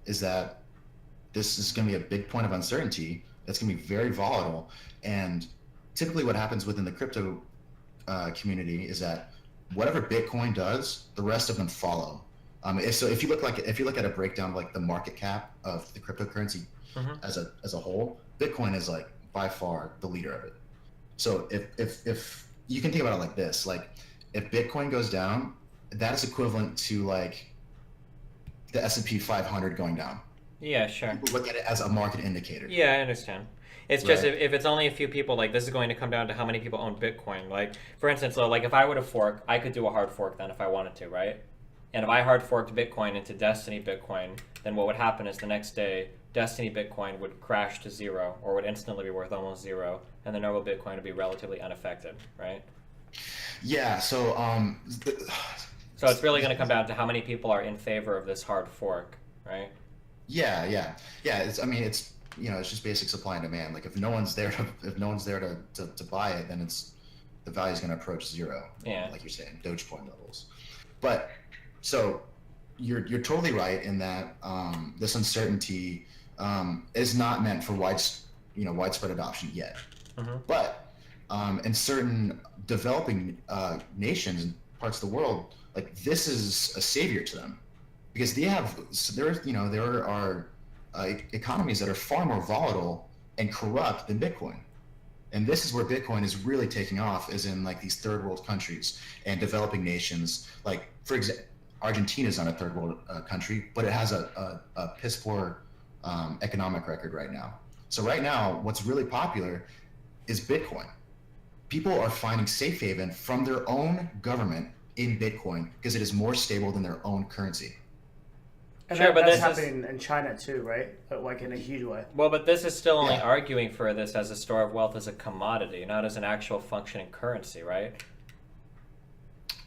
is that this is going to be a big point of uncertainty. That's going to be very volatile. And typically what happens within the crypto community is that whatever Bitcoin does, the rest of them follow. If you look at a breakdown of like the market cap of the cryptocurrency as a whole, Bitcoin is like by far the leader of it. So if you can think about it like this, like if Bitcoin goes down, that is equivalent to like the S&P 500 going down. Yeah, sure. People look at it as a market indicator. Yeah, I understand. It's just Right. if it's only a few people, like this is going to come down to how many people own Bitcoin. Like, for instance, like if I were to fork, I could do a hard fork then if I wanted to, right? And if I hard forked Bitcoin into Destiny Bitcoin, then what would happen is the next day, Destiny Bitcoin would crash to zero or would instantly be worth almost zero, and the normal Bitcoin would be relatively unaffected, right? Yeah. So So it's really going to come down to how many people are in favor of this hard fork, right? yeah. It's it's just basic supply and demand. Like if no one's there to buy it, then the value is going to approach zero. Yeah. Like you're saying, Dogecoin levels. But so you're totally right in that this uncertainty is not meant for widespread adoption yet. But in certain developing nations and parts of the world, like this is a savior to them because there are economies that are far more volatile and corrupt than Bitcoin. And this is where Bitcoin is really taking off, is in like these third world countries and developing nations. Like, for example, Argentina is not a third world country, but it has a piss poor economic record right now. So right now, what's really popular is Bitcoin. People are finding safe haven from their own government in Bitcoin because it is more stable than their own currency. And Sure, but that's this is- happening in China too, right? But like in a huge way. Well, but this is still only Yeah. arguing for this as a store of wealth as a commodity, not as an actual functioning currency, right?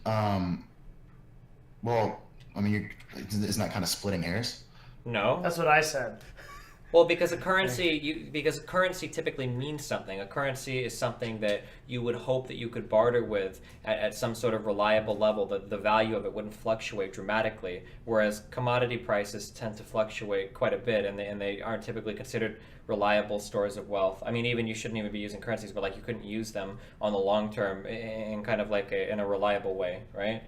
Well, I mean, isn't that kind of splitting hairs? No. That's what I said. Well, because a currency typically means something. A currency is something that you would hope that you could barter with at some sort of reliable level. The value of it wouldn't fluctuate dramatically, whereas commodity prices tend to fluctuate quite a bit, and they aren't typically considered reliable stores of wealth. I mean, even you shouldn't even be using currencies, but like you couldn't use them on the long term in kind of like in a reliable way, right?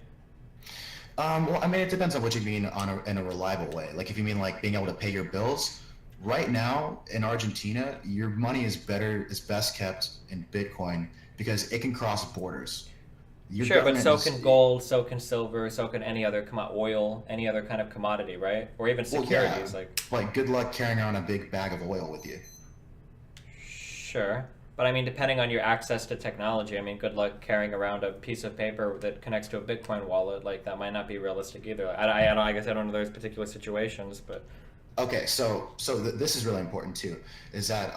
Well, I mean, it depends on what you mean in a reliable way. Like if you mean like being able to pay your bills. Right now in Argentina, your money is best kept in Bitcoin because it can cross borders. Your Sure, but government so is- can gold, so can silver, so can any other oil, any other kind of commodity, right? Or even Well, securities, yeah. like. Good luck carrying around a big bag of oil with you. Sure, but I mean, depending on your access to technology, I mean, good luck carrying around a piece of paper that connects to a Bitcoin wallet. Like that might not be realistic either. I guess I don't know those particular situations, but. Okay, so this is really important too. Is that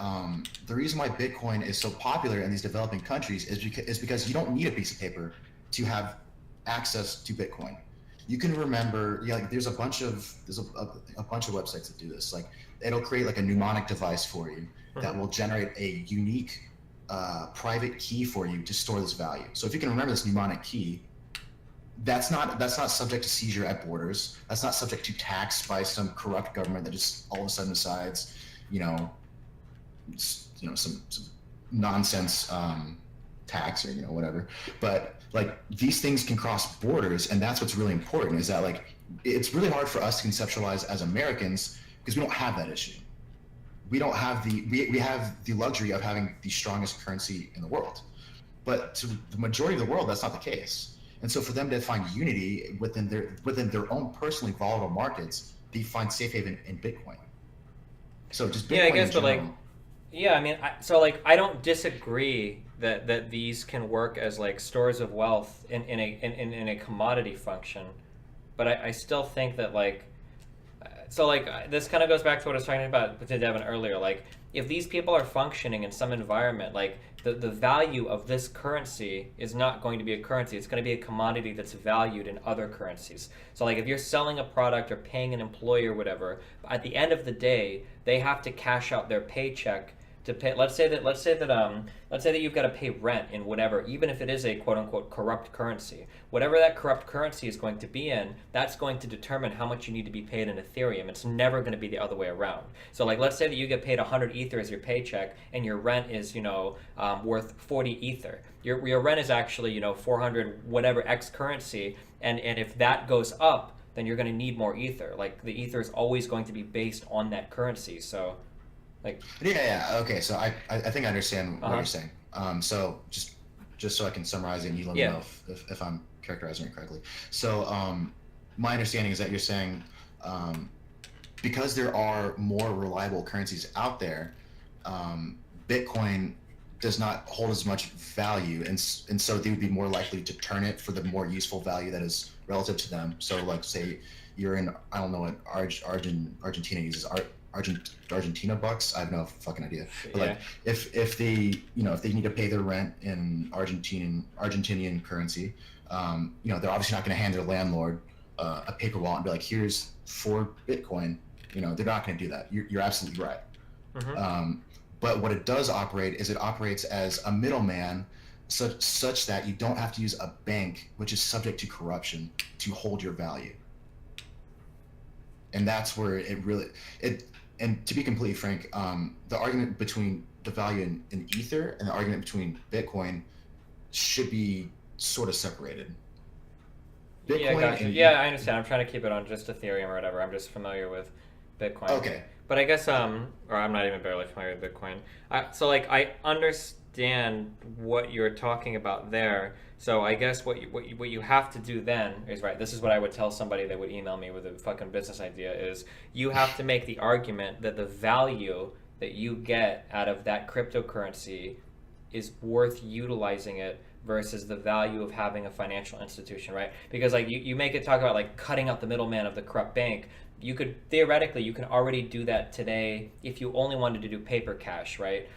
the reason why Bitcoin is so popular in these developing countries is because you don't need a piece of paper to have access to Bitcoin. You can remember, like there's a bunch of websites that do this. Like it'll create like a mnemonic device for you that will generate a unique private key for you to store this value. So if you can remember this mnemonic key, that's not subject to seizure at borders. That's not subject to tax by some corrupt government that just all of a sudden decides, some nonsense tax or whatever. But like these things can cross borders, and that's what's really important. Is that like it's really hard for us to conceptualize as Americans because we don't have that issue. We don't have we have the luxury of having the strongest currency in the world, but to the majority of the world, that's not the case. And so for them to find unity within their own personally volatile markets, they find safe haven in Bitcoin. So just Bitcoin Yeah, I guess, in but like, general. yeah, I mean, so like, I don't disagree that these can work as like stores of wealth in a commodity function, but I still think that like, so like this kind of goes back to what I was talking about to Devin earlier. Like, if these people are functioning in some environment, like the value of this currency is not going to be a currency. It's going to be a commodity that's valued in other currencies. So like if you're selling a product or paying an employee or whatever, at the end of the day, they have to cash out their paycheck to pay. Let's say that you've got to pay rent in whatever, even if it is a quote unquote corrupt currency. Whatever that corrupt currency is going to be in, that's going to determine how much you need to be paid in Ethereum. It's never going to be the other way around. So like let's say that you get paid 100 ether as your paycheck and your rent is worth 40 ether. Your rent is actually 400 whatever X currency, and if that goes up, then you're going to need more ether. Like the ether is always going to be based on that currency. So like, Yeah. Okay, so I think I understand what Uh-huh. you're saying. So just so I can summarize it, and you let me Yeah. know if I'm characterizing it correctly. So my understanding is that you're saying because there are more reliable currencies out there, Bitcoin does not hold as much value, and so they would be more likely to turn it for the more useful value that is relative to them. So like say you're in, I don't know what Argentina uses, Argentina bucks. I have no fucking idea. But like if they if they need to pay their rent in Argentinian currency, they're obviously not going to hand their landlord a paper wallet and be like, here's 4 Bitcoin. They're not going to do that. You're absolutely right. Mhm. But what it does operate is it operates as a middleman, such that you don't have to use a bank, which is subject to corruption, to hold your value. And that's where and to be completely frank, the argument between the value in Ether and the argument between Bitcoin should be sort of separated. Yeah, Bitcoin gotcha. and Yeah, I understand. I'm trying to keep it on just Ethereum or whatever. I'm just familiar with Bitcoin. Okay. But I guess or I'm not even barely familiar with Bitcoin. So like I understand what you're talking about there. So I guess what you have to do then is, right. This is what I would tell somebody that would email me with a fucking business idea is you have to make the argument that the value that you get out of that cryptocurrency is worth utilizing it versus the value of having a financial institution, right? Because like you make it talk about like cutting out the middleman of the corrupt bank. You could already do that today if you only wanted to do paper cash, right?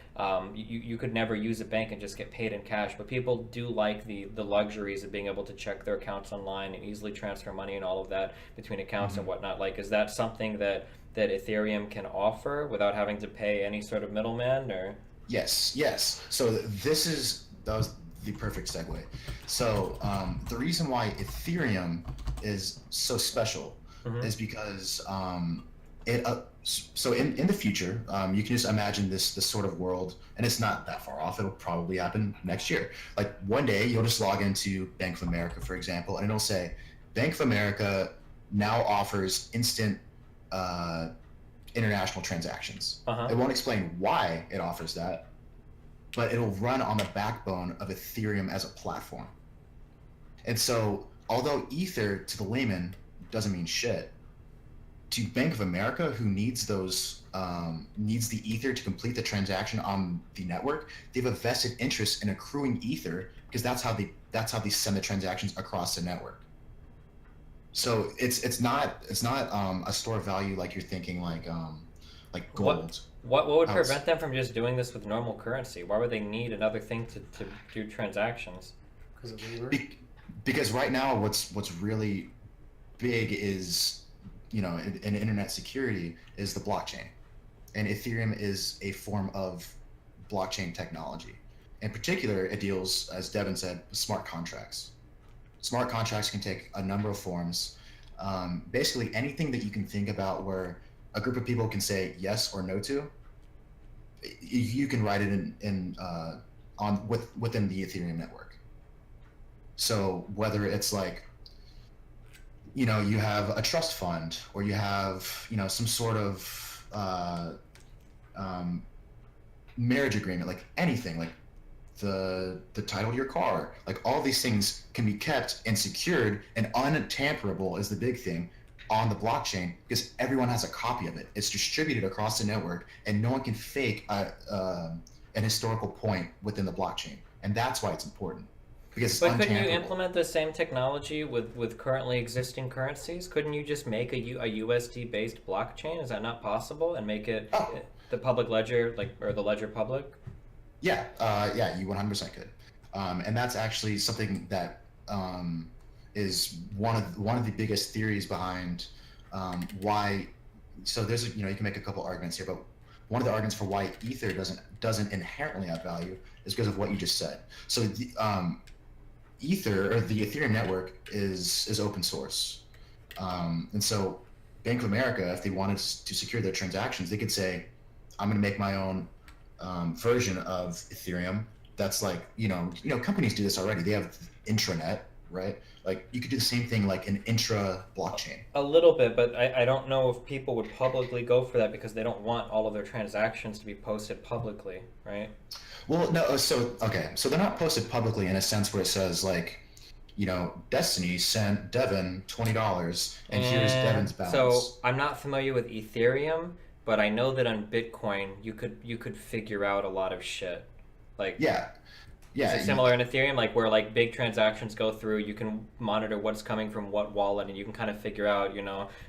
You could never use a bank and just get paid in cash, but people do like the luxuries of being able to check their accounts online and easily transfer money and all of that between accounts and whatnot. Like, is that something that Ethereum can offer without having to pay any sort of middleman, or? Yes. So that was the perfect segue. So the reason why Ethereum is so special is because so in the future, you can just imagine this sort of world, and it's not that far off. It'll probably happen next year. Like one day you'll just log into Bank of America, for example, and it'll say Bank of America now offers instant international transactions. It won't explain why it offers that, but it'll run on the backbone of Ethereum as a platform. And so although Ether to the layman doesn't mean shit, to Bank of America, who needs needs the Ether to complete the transaction on the network, they have a vested interest in accruing Ether because that's how they send the transactions across the network. So it's not a store of value like you're thinking, like gold. What would prevent them from just doing this with normal currency? Why would they need another thing to do transactions? Because of labor. Because right now, what's really big is, in internet security is the blockchain, and Ethereum is a form of blockchain technology. In particular, it deals, as Devin said, with smart contracts. Smart contracts can take a number of forms. Basically, anything that you can think about where a group of people can say yes or no to, you can write it within the Ethereum network. So whether it's like, you have a trust fund, or you have, some sort of marriage agreement, like anything, like the title to your car. Like all these things can be kept and secured and untamperable is the big thing on the blockchain because everyone has a copy of it. It's distributed across the network, and no one can fake an historical point within the blockchain, and that's why it's important because it's But couldn't you untamperable. implement the same technology with currently existing currencies? Couldn't you just make a USD based blockchain? Is that not possible, and make it Oh. the public ledger, or the ledger public? Yeah, yeah, you 100% could, and that's actually something that is one of the biggest theories behind why. So there's you can make a couple arguments here, but one of the arguments for why Ether doesn't inherently have value is because of what you just said. So the Ether or the Ethereum network is open source, and so Bank of America, if they wanted to secure their transactions, they could say, "I'm going to make my own version of Ethereum." That's like companies do this already. They have intranet, right? Like you could do the same thing like an intra blockchain. A little bit, but I don't know if people would publicly go for that because they don't want all of their transactions to be posted publicly, right? Well, no. So okay, so they're not posted publicly in a sense where it says like, Destiny sent Devin $20, and here's Devin's balance. So I'm not familiar with Ethereum, but I know that on Bitcoin you could figure out a lot of shit. Like Yeah, is it similar in Ethereum, like where like big transactions go through, you can monitor what's coming from what wallet, and you can kind of figure out,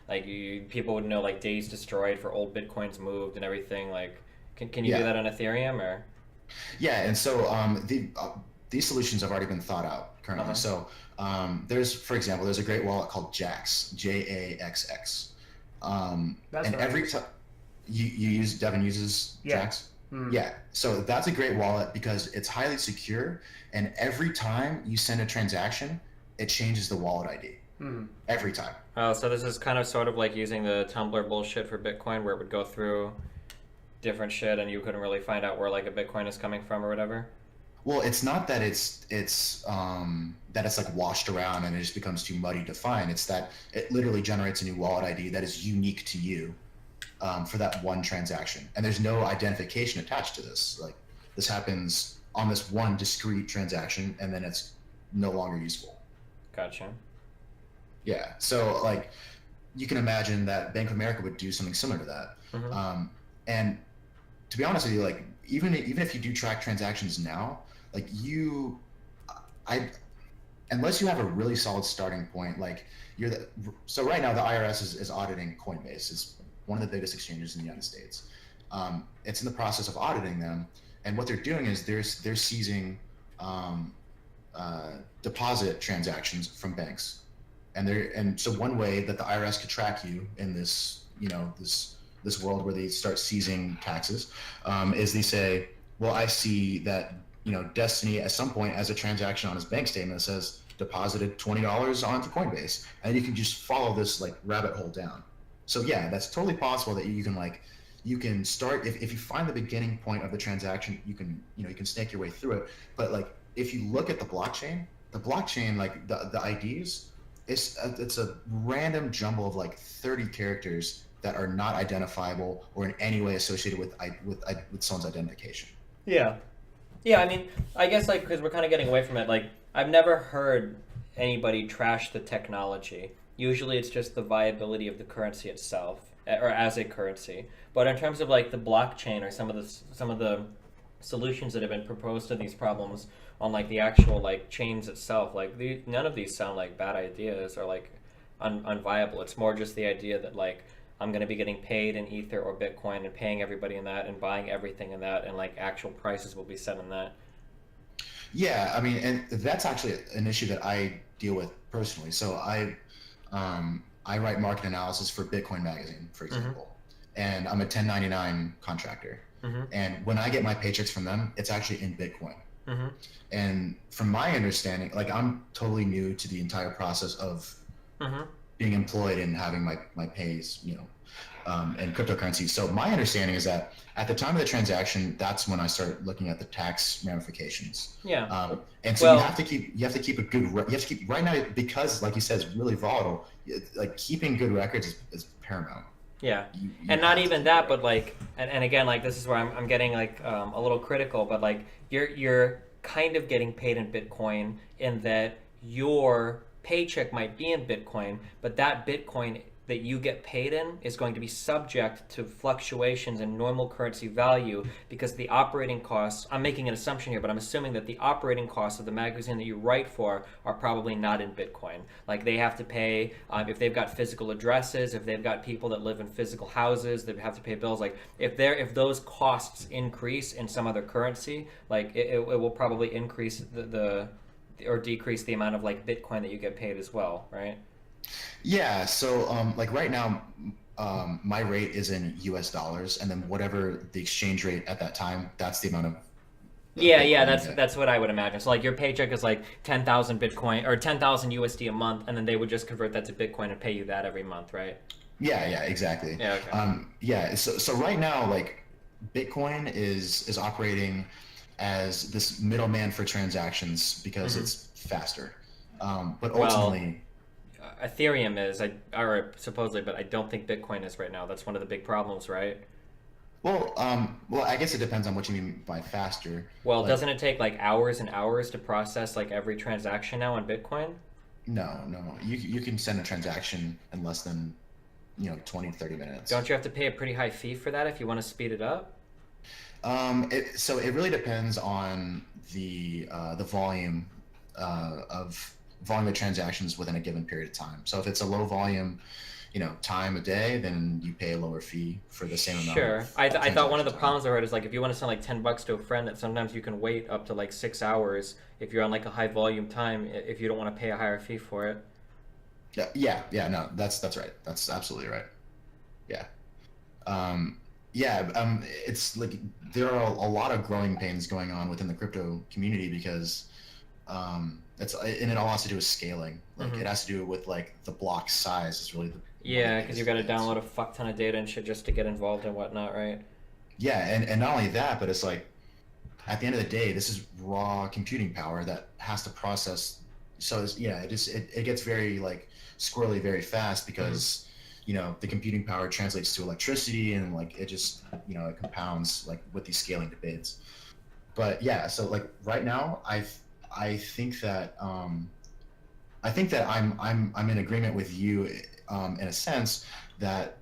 like people would know like days destroyed for old Bitcoins moved and everything. Like, can you do that on Ethereum or? Yeah, and so these solutions have already been thought out currently. Uh-huh. So for example, there's a great wallet called Jax, JAXX, and That's right. every time Devin uses Yeah. Jax. Mm. Yeah, so that's a great wallet because it's highly secure, and every time you send a transaction, it changes the wallet ID. Mm. Every time. Oh, so this is kind of sort of like using the Tumblr bullshit for Bitcoin, where it would go through different shit and you couldn't really find out where like a Bitcoin is coming from or whatever. Well, it's not that it's like washed around and it just becomes too muddy to find. It's that it literally generates a new wallet ID that is unique to you for that one transaction, and there's no identification attached to this. Like this happens on this one discrete transaction, and then it's no longer useful. Gotcha. Yeah. So like you can imagine that Bank of America would do something similar to that. Mhm. And to be honest with you, like even if you do track transactions now, like unless you have a really solid starting point, like so right now the IRS is auditing Coinbase. It's one of the biggest exchanges in the United States. It's in the process of auditing them, and what they're doing is they're seizing deposit transactions from banks, and so one way that the IRS could track you in this this world where they start seizing taxes is they say, well, I see that Destiny at some point has a transaction on his bank statement that says deposited $20 onto Coinbase, and you can just follow this like rabbit hole down. So yeah, that's totally possible that you can start if you find the beginning point of the transaction, you can snake your way through it. But like if you look at the blockchain like the IDs, it's a random jumble of like 30 characters that are not identifiable or in any way associated with someone's identification. Yeah. I mean, I guess like because we're kind of getting away from it. Like I've never heard anybody trash the technology. Usually, it's just the viability of the currency itself, or as a currency. But in terms of like the blockchain or some of the solutions that have been proposed to these problems on like the actual like chains itself, like none of these sound like bad ideas or like unviable. It's more just the idea that like I'm going to be getting paid in Ether or Bitcoin and paying everybody in that and buying everything in that, and like actual prices will be set in that. Yeah, I mean, and that's actually an issue that I deal with personally. So I write market analysis for Bitcoin Magazine, for example, and I'm a 1099 contractor. And when I get my paychecks from them, it's actually in Bitcoin. And from my understanding, like I'm totally new to the entire process of being employed and having my pays, and cryptocurrency. So my understanding is that at the time of the transaction, that's when I start looking at the tax ramifications. Yeah. And so you have to keep a good, you have to keep right now, because like you said, it's really volatile. Like keeping good records is paramount. Yeah. You And not have to even keep that, it. but like, and again, like this is where I'm getting like a little critical, but like you're kind of getting paid in Bitcoin in that your paycheck might be in Bitcoin, but that Bitcoin that you get paid in is going to be subject to fluctuations in normal currency value because the operating costs, I'm making an assumption here, but I'm assuming that the operating costs of the magazine that you write for are probably not in Bitcoin. Like they have to pay, if they've got physical addresses, if they've got people that live in physical houses, they have to pay bills. Like if those costs increase in some other currency, like it will probably increase the or decrease the amount of like Bitcoin that you get paid as well, right? Yeah, so like right now, my rate is in US dollars, and then whatever the exchange rate at that time, that's the amount of Yeah, Bitcoin you that's get. that's what I would imagine. So like your paycheck is like 10,000 Bitcoin or 10,000 USD a month, and then they would just convert that to Bitcoin and pay you that every month, right? Yeah, exactly. Yeah, okay. Yeah, so right now, like Bitcoin is operating as this middleman for transactions because it's faster. But Well, ultimately, Ethereum is, or supposedly, but I don't think Bitcoin is right now. That's one of the big problems, right? well, I guess it depends on what you mean by faster. Well, Like, doesn't it take like hours and hours to process like every transaction now on Bitcoin? no, you can send a transaction in less than 20 to 30 minutes. Don't you have to pay a pretty high fee for that if you want to speed it up? So it really depends on the volume of transactions within a given period of time. So if it's a low volume, time a day, then you pay a lower fee for the same amount. Sure. Of I thought one of the transaction time. problems I heard is like if you want to send like $10 to a friend, that sometimes you can wait up to like 6 hours if you're on like a high volume time if you don't want to pay a higher fee for it. Yeah. No, that's right. That's absolutely right. Yeah. Yeah. It's like there are a lot of growing pains going on within the crypto community because it all has to do with scaling. Like it has to do with like the block size is really one of Yeah, the because you biggest got to pains. download a fuck ton of data and shit just to get involved and whatnot, right? Yeah, and not only that, but it's like at the end of the day, this is raw computing power that has to process. So it gets very like squirrely very fast because the computing power translates to electricity and like it just it compounds like with these scaling debates. But yeah, so like right now, I think that I'm in agreement with you in a sense that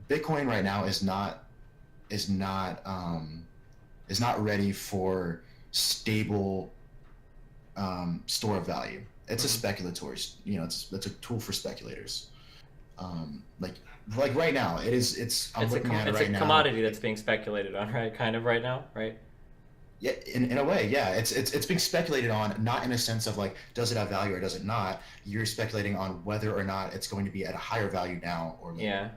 Bitcoin right now is not ready for stable store of value. It's a speculatory, it's a tool for speculators. Like right now, I'm looking at it It's a right now. commodity that's being speculated on, right? Kind of right now, right? Yeah, in a way, yeah. It's being speculated on, not in a sense of like, does it have value or does it not? You're speculating on whether or not it's going to be at a higher value now or later. Yeah,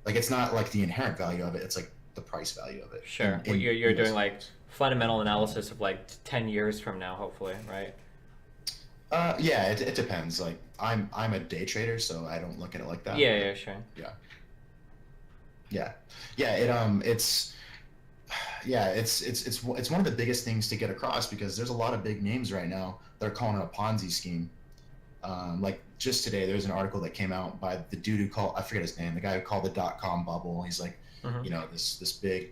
Like it's not like the inherent value of it, it's like the price value of it. sure. Well, you're doing like fundamental analysis of like 10 years from now, hopefully, right? Yeah, it depends. Like I'm a day trader, so I don't look at it like that. Yeah, sure. Yeah. It's it's one of the biggest things to get across because there's a lot of big names right now that are calling it a Ponzi scheme. Like just today, there's an article that came out by the dude who called, I forget his name, the guy who called the .com bubble. He's like, this big,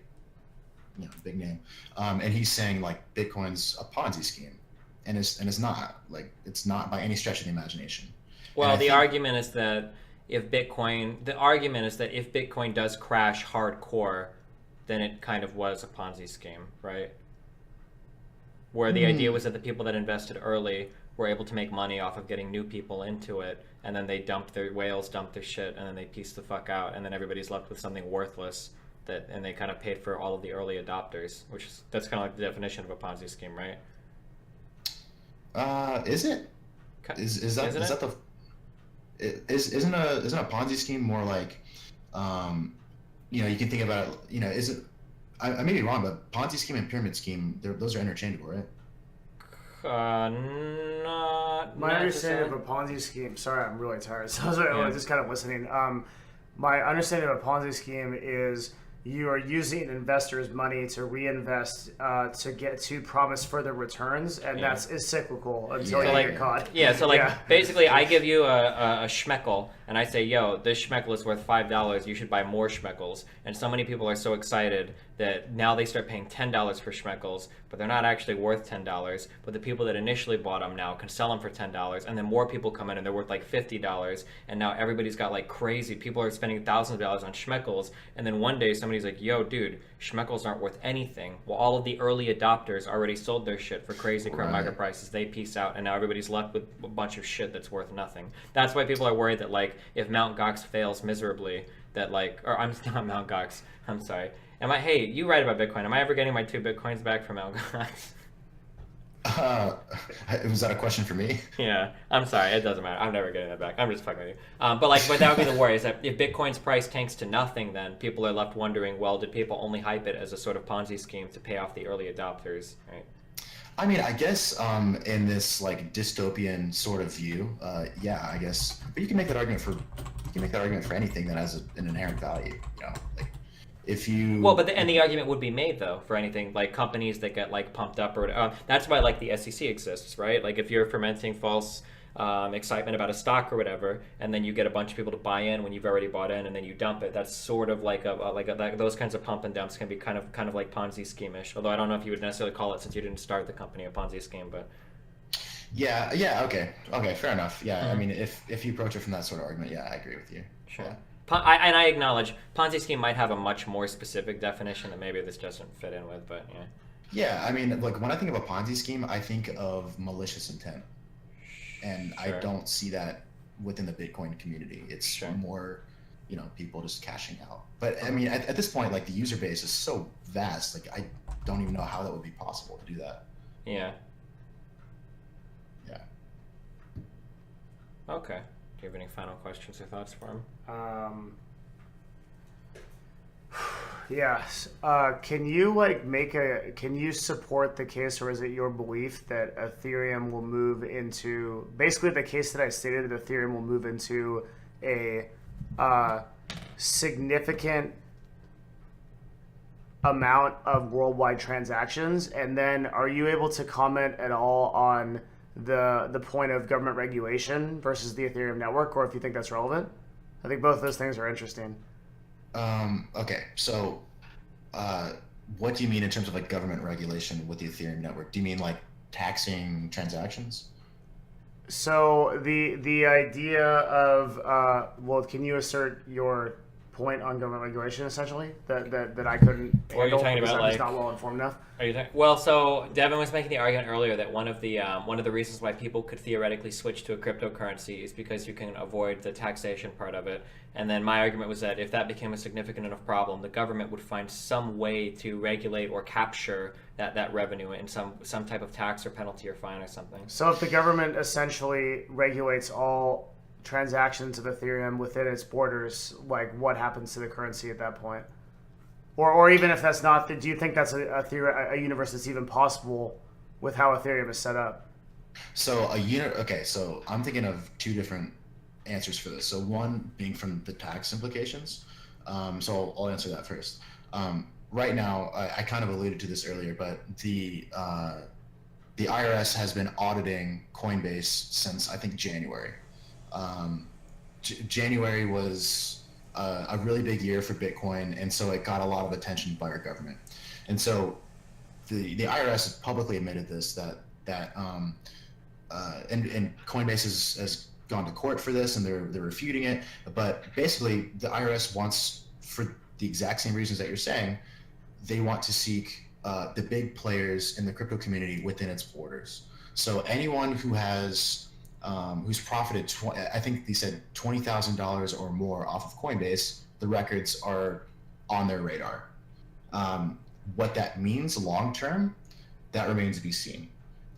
big name, and he's saying like Bitcoin's a Ponzi scheme, and it's not. Like it's not by any stretch of the imagination. Well, And I the think, argument is that if Bitcoin does crash hardcore, then it kind of was a Ponzi scheme, right? Where the idea was that the people that invested early were able to make money off of getting new people into it, and then they dumped their shit, and then they pieced the fuck out, and then everybody's left with something worthless and they kind of paid for all of the early adopters, that's kind of like the definition of a Ponzi scheme, right? is it? Isn't it? Isn't a Ponzi scheme more like, you can think about it, is it? I may be wrong, but Ponzi scheme and pyramid scheme, those are interchangeable, right? Not My understanding necessarily. of a Ponzi scheme. Sorry, I'm really tired, so I was Yeah. just kind of listening. My understanding of a Ponzi scheme is you are using investors' money to reinvest to promise further returns, and Yeah. is cyclical until Yeah. you Like- get caught. Yeah, so like Yeah. basically I give you a schmeckel and I say, yo, this schmeckel is worth $5, you should buy more schmeckels. And so many people are so excited that now they start paying $10 for schmeckels, but they're not actually worth $10. But the people that initially bought them now can sell them for $10, and then more people come in and they're worth like $50, and now everybody's got like crazy. People are spending thousands of dollars on schmeckels, and then one day somebody's like, yo, dude, schmeckels aren't worth anything. Well, all of the early adopters already sold their shit for crazy crap Right. market prices. They peace out, and now everybody's left with a bunch of shit that's worth nothing. That's why people are worried that like if Mt. Gox fails miserably, that like, or I'm not Mt. Gox. I'm sorry. Hey, you write about Bitcoin. Am I ever getting my 2 Bitcoins back from Mt. Gox? Was that a question for me? Yeah, I'm sorry. It doesn't matter. I'm never getting that back. I'm just fucking with you. But that would be the worry, is that if Bitcoin's price tanks to nothing, then people are left wondering, well, did people only hype it as a sort of Ponzi scheme to pay off the early adopters, right? I mean, I guess in this like dystopian sort of view, yeah, I guess. But you can make that argument for anything that has an inherent value. You know, like if you. Well, and the argument would be made though for anything like companies that get like pumped up or that's why like the SEC exists, right? Like if you're fermenting false excitement about a stock or whatever, and then you get a bunch of people to buy in when you've already bought in, and then you dump it. That's sort of like those kinds of pump and dumps can be kind of like Ponzi scheme-ish. Although I don't know if you would necessarily call it, since you didn't start the company, a Ponzi scheme, but. Yeah, okay, fair enough. Yeah, I mean, if you approach it from that sort of argument, yeah, I agree with you. Sure. Yeah. And I acknowledge Ponzi scheme might have a much more specific definition that maybe this doesn't fit in with, but yeah. Yeah, I mean, like when I think of a Ponzi scheme, I think of malicious intent, and Sure. I don't see that within the Bitcoin community. It's Sure. more, people just cashing out. But I mean, at this point, like the user base is so vast, like I don't even know how that would be possible to do that. Yeah. Yeah. Okay. Do you have any final questions or thoughts for him? Yes. Can you support the case, or is it your belief that Ethereum will move into, basically the case that I stated, that Ethereum will move into a significant amount of worldwide transactions? And then are you able to comment at all on the point of government regulation versus the Ethereum network, or if you think that's relevant? I think both those things are interesting. Okay, so what do you mean in terms of like government regulation with the Ethereum network? Do you mean like taxing transactions? So the idea of well, can you assert your point on government regulation essentially that I couldn't What are you handle talking because about, I'm just like- not well informed enough? Are you well, so Devin was making the argument earlier that one of the reasons why people could theoretically switch to a cryptocurrency is because you can avoid the taxation part of it. And then my argument was that if that became a significant enough problem, the government would find some way to regulate or capture that revenue in some type of tax or penalty or fine or something. So if the government essentially regulates all transactions of Ethereum within its borders, like what happens to the currency at that point? Or even if that's not, do you think that's a universe that's even possible with how Ethereum is set up? So okay, so I'm thinking of two different answers for this. So one being from the tax implications. So I'll answer that first. Right now, I kind of alluded to this earlier, but the IRS has been auditing Coinbase since I think January. January was a really big year for Bitcoin, and so it got a lot of attention by our government. And so the IRS has publicly admitted this, and Coinbase has gone to court for this, and they're refuting it. But basically, the IRS wants, for the exact same reasons that you're saying, they want to seek the big players in the crypto community within its borders. So anyone who has who's profited, I think they said $20,000 or more off of Coinbase, the records are on their radar. What that means long term, that remains to be seen.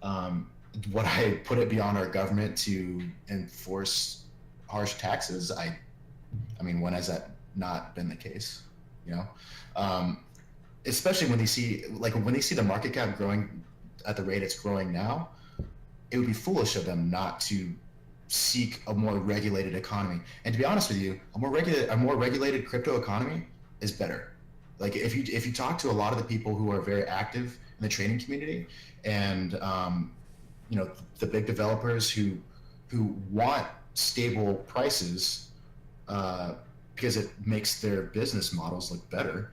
Would I put it beyond our government to enforce harsh taxes? I mean, when has that not been the case? Especially when they see the market cap growing at the rate it's growing now, it would be foolish of them not to seek a more regulated economy. And to be honest with you, a more regulated crypto economy is better. Like if you talk to a lot of the people who are very active in the trading community, and the big developers who want stable prices, because it makes their business models look better.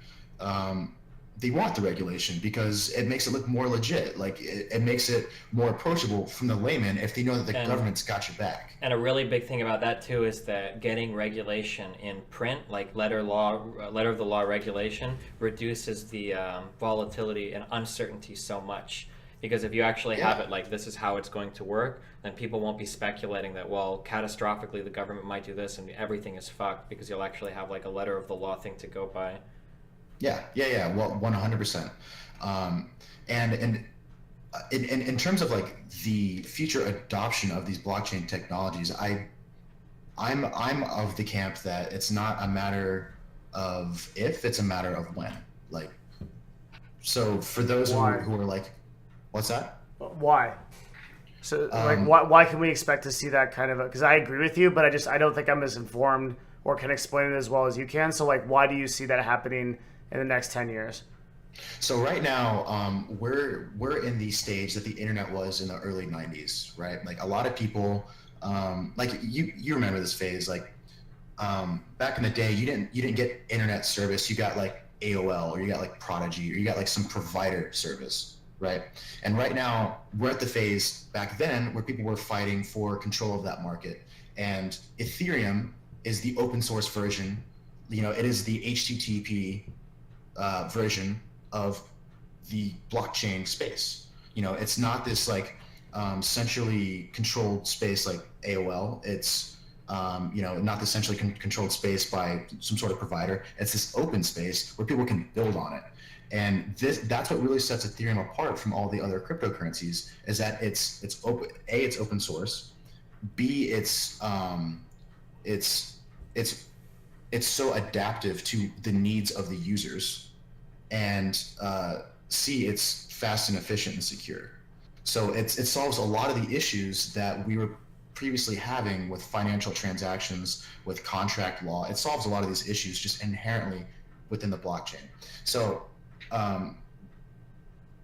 They want the regulation because it makes it look more legit. Like it makes it more approachable from the layman if they know that the government's got your back. And a really big thing about that too is that getting regulation in print, like letter of the law regulation, reduces the volatility and uncertainty so much. Because if you actually have it like this is how it's going to work, then people won't be speculating that, well, catastrophically the government might do this and everything is fucked, because you'll actually have like a letter of the law thing to go by. Yeah. Well, 100%. And in terms of like the future adoption of these blockchain technologies, I'm of the camp that it's not a matter of if, it's a matter of when. Like, so for those who are like, what's that? Why? So why can we expect to see that kind of? Because I agree with you, but I don't think I'm as informed or can explain it as well as you can. So like, why do you see that happening in the next 10 years? So right now, we're in the stage that the internet was in the early 90s, right? Like a lot of people, like you remember this phase, like back in the day, you didn't get internet service, you got like AOL, or you got like Prodigy, or you got like some provider service, right? And right now, we're at the phase back then where people were fighting for control of that market, and Ethereum is the open source version. It is the HTTP version of the blockchain space. It's not this like centrally controlled space like AOL. It's not the centrally controlled space by some sort of provider. It's this open space where people can build on it. And that's what really sets Ethereum apart from all the other cryptocurrencies, is that it's open. A, it's open source. B, it's so adaptive to the needs of the users. And C, it's fast and efficient and secure. So it solves a lot of the issues that we were previously having with financial transactions, with contract law. It solves a lot of these issues just inherently within the blockchain. So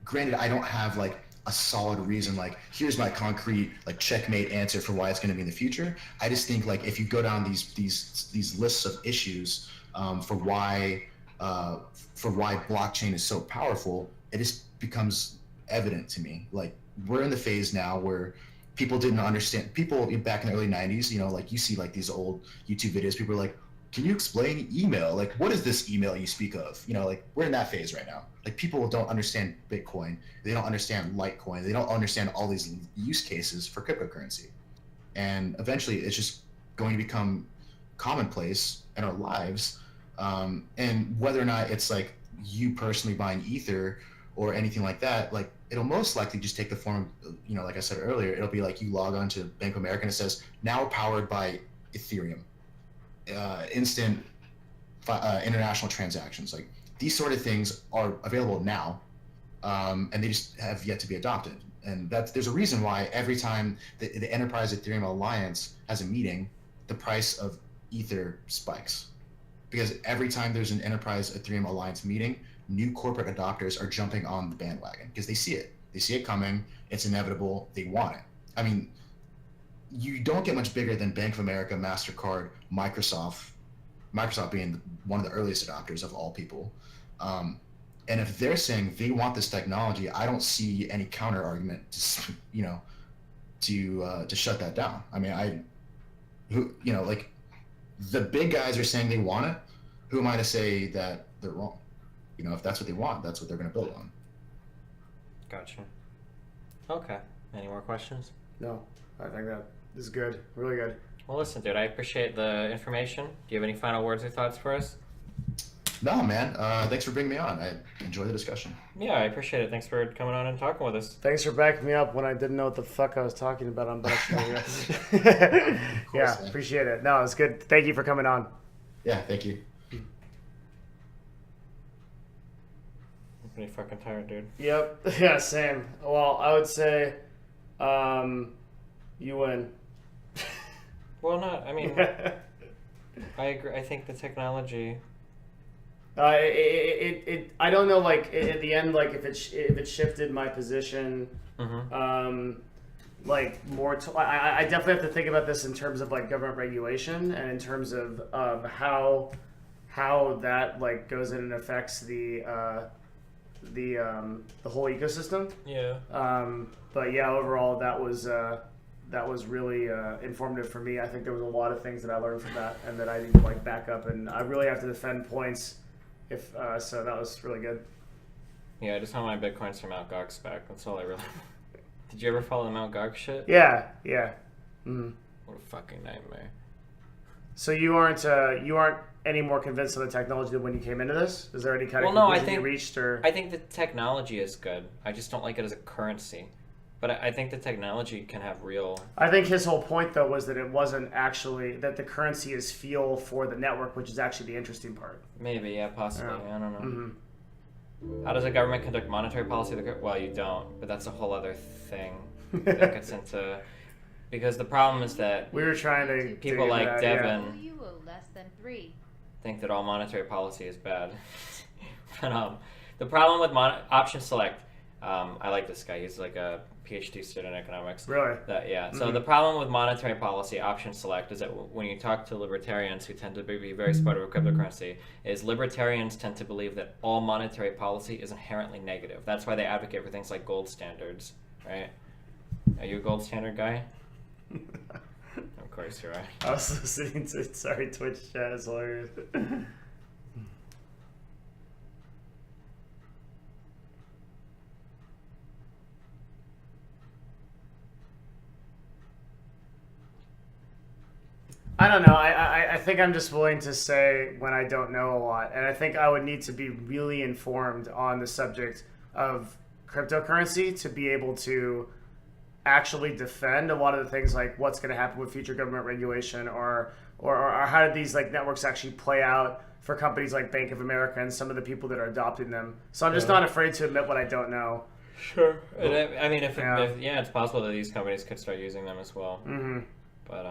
granted, I don't have like a solid reason, like here's my concrete like checkmate answer for why it's going to be in the future. I just think like if you go down these lists of issues for why blockchain is so powerful, it just becomes evident to me. Like we're in the phase now where people didn't understand. People back in the early 90s, like you see like these old YouTube videos, people are like, can you explain email? Like, what is this email you speak of? Like we're in that phase right now. Like people don't understand Bitcoin. They don't understand Litecoin. They don't understand all these use cases for cryptocurrency. And eventually it's just going to become commonplace in our lives. And whether or not it's like you personally buying Ether or anything like that, like it'll most likely just take the form of, like I said earlier, it'll be like you log on to Bank of America and it says now powered by Ethereum, instant international transactions. Like these sort of things are available now, and they just have yet to be adopted. And there's a reason why every time the Enterprise Ethereum Alliance has a meeting, the price of Ether spikes. Because every time there's an Enterprise Ethereum Alliance meeting, new corporate adopters are jumping on the bandwagon because they see it. They see it coming. It's inevitable. They want it. I mean, you don't get much bigger than Bank of America, MasterCard, Microsoft being one of the earliest adopters of all people. And if they're saying they want this technology, I don't see any counter argument to shut that down. I mean, like the big guys are saying they want it. Who am I to say that they're wrong? If that's what they want, that's what they're going to build on. Gotcha. Okay. Any more questions? No, I think that is good. Really good. Well, listen, dude, I appreciate the information. Do you have any final words or thoughts for us? No, man. Thanks for bringing me on. I enjoyed the discussion. Yeah, I appreciate it. Thanks for coming on and talking with us. Thanks for backing me up when I didn't know what the fuck I was talking about on Batch. Yeah, appreciate it. No, it's good. Thank you for coming on. Yeah, thank you. I'm pretty fucking tired, dude. Yep. Yeah, same. Well, I would say you win. Well, I mean, I agree. I think the technology I don't know. Like at the end, like if it shifted my position, like more. I definitely have to think about this in terms of like government regulation and in terms of how that like goes in and affects the whole ecosystem. Yeah. But yeah, overall that was really informative for me. I think there was a lot of things that I learned from that and that I need to like back up, and I really have to defend points. If so, that was really good. Yeah, I just want my bitcoins from Mt. Gox back. That's all I really. Did you ever follow the Mt. Gox shit? Yeah. What a fucking nightmare. So you aren't any more convinced of the technology than when you came into this? Is there any kind of I conclusion think you reached, or I think the technology is good. I just don't like it as a currency. But I think the technology can have real. I think his whole point though was that it wasn't actually that the currency is fuel for the network, which is actually the interesting part. Maybe, yeah, possibly. Yeah. I don't know. Mm-hmm. How does a government conduct monetary policy? Well, you don't, but that's a whole other thing that gets into. Because the problem is that We were trying to people dig like into that, Devin You will less than 3. think that all monetary policy is bad. But the problem with option select, I like this guy. He's like a PhD student in economics. Really? So the problem with monetary policy, option select, is that when you talk to libertarians who tend to be very supportive of cryptocurrency, is libertarians tend to believe that all monetary policy is inherently negative. That's why they advocate for things like gold standards, right? Are you a gold standard guy? Of course you are. I was listening to Twitch chat is hilarious. I don't know. I think I'm just willing to say when I don't know a lot. And I think I would need to be really informed on the subject of cryptocurrency to be able to actually defend a lot of the things like what's going to happen with future government regulation or how do these like networks actually play out for companies like Bank of America and some of the people that are adopting them. So I'm just not afraid to admit what I don't know. Sure. I mean, if it's possible that these companies could start using them as well. Mm-hmm. But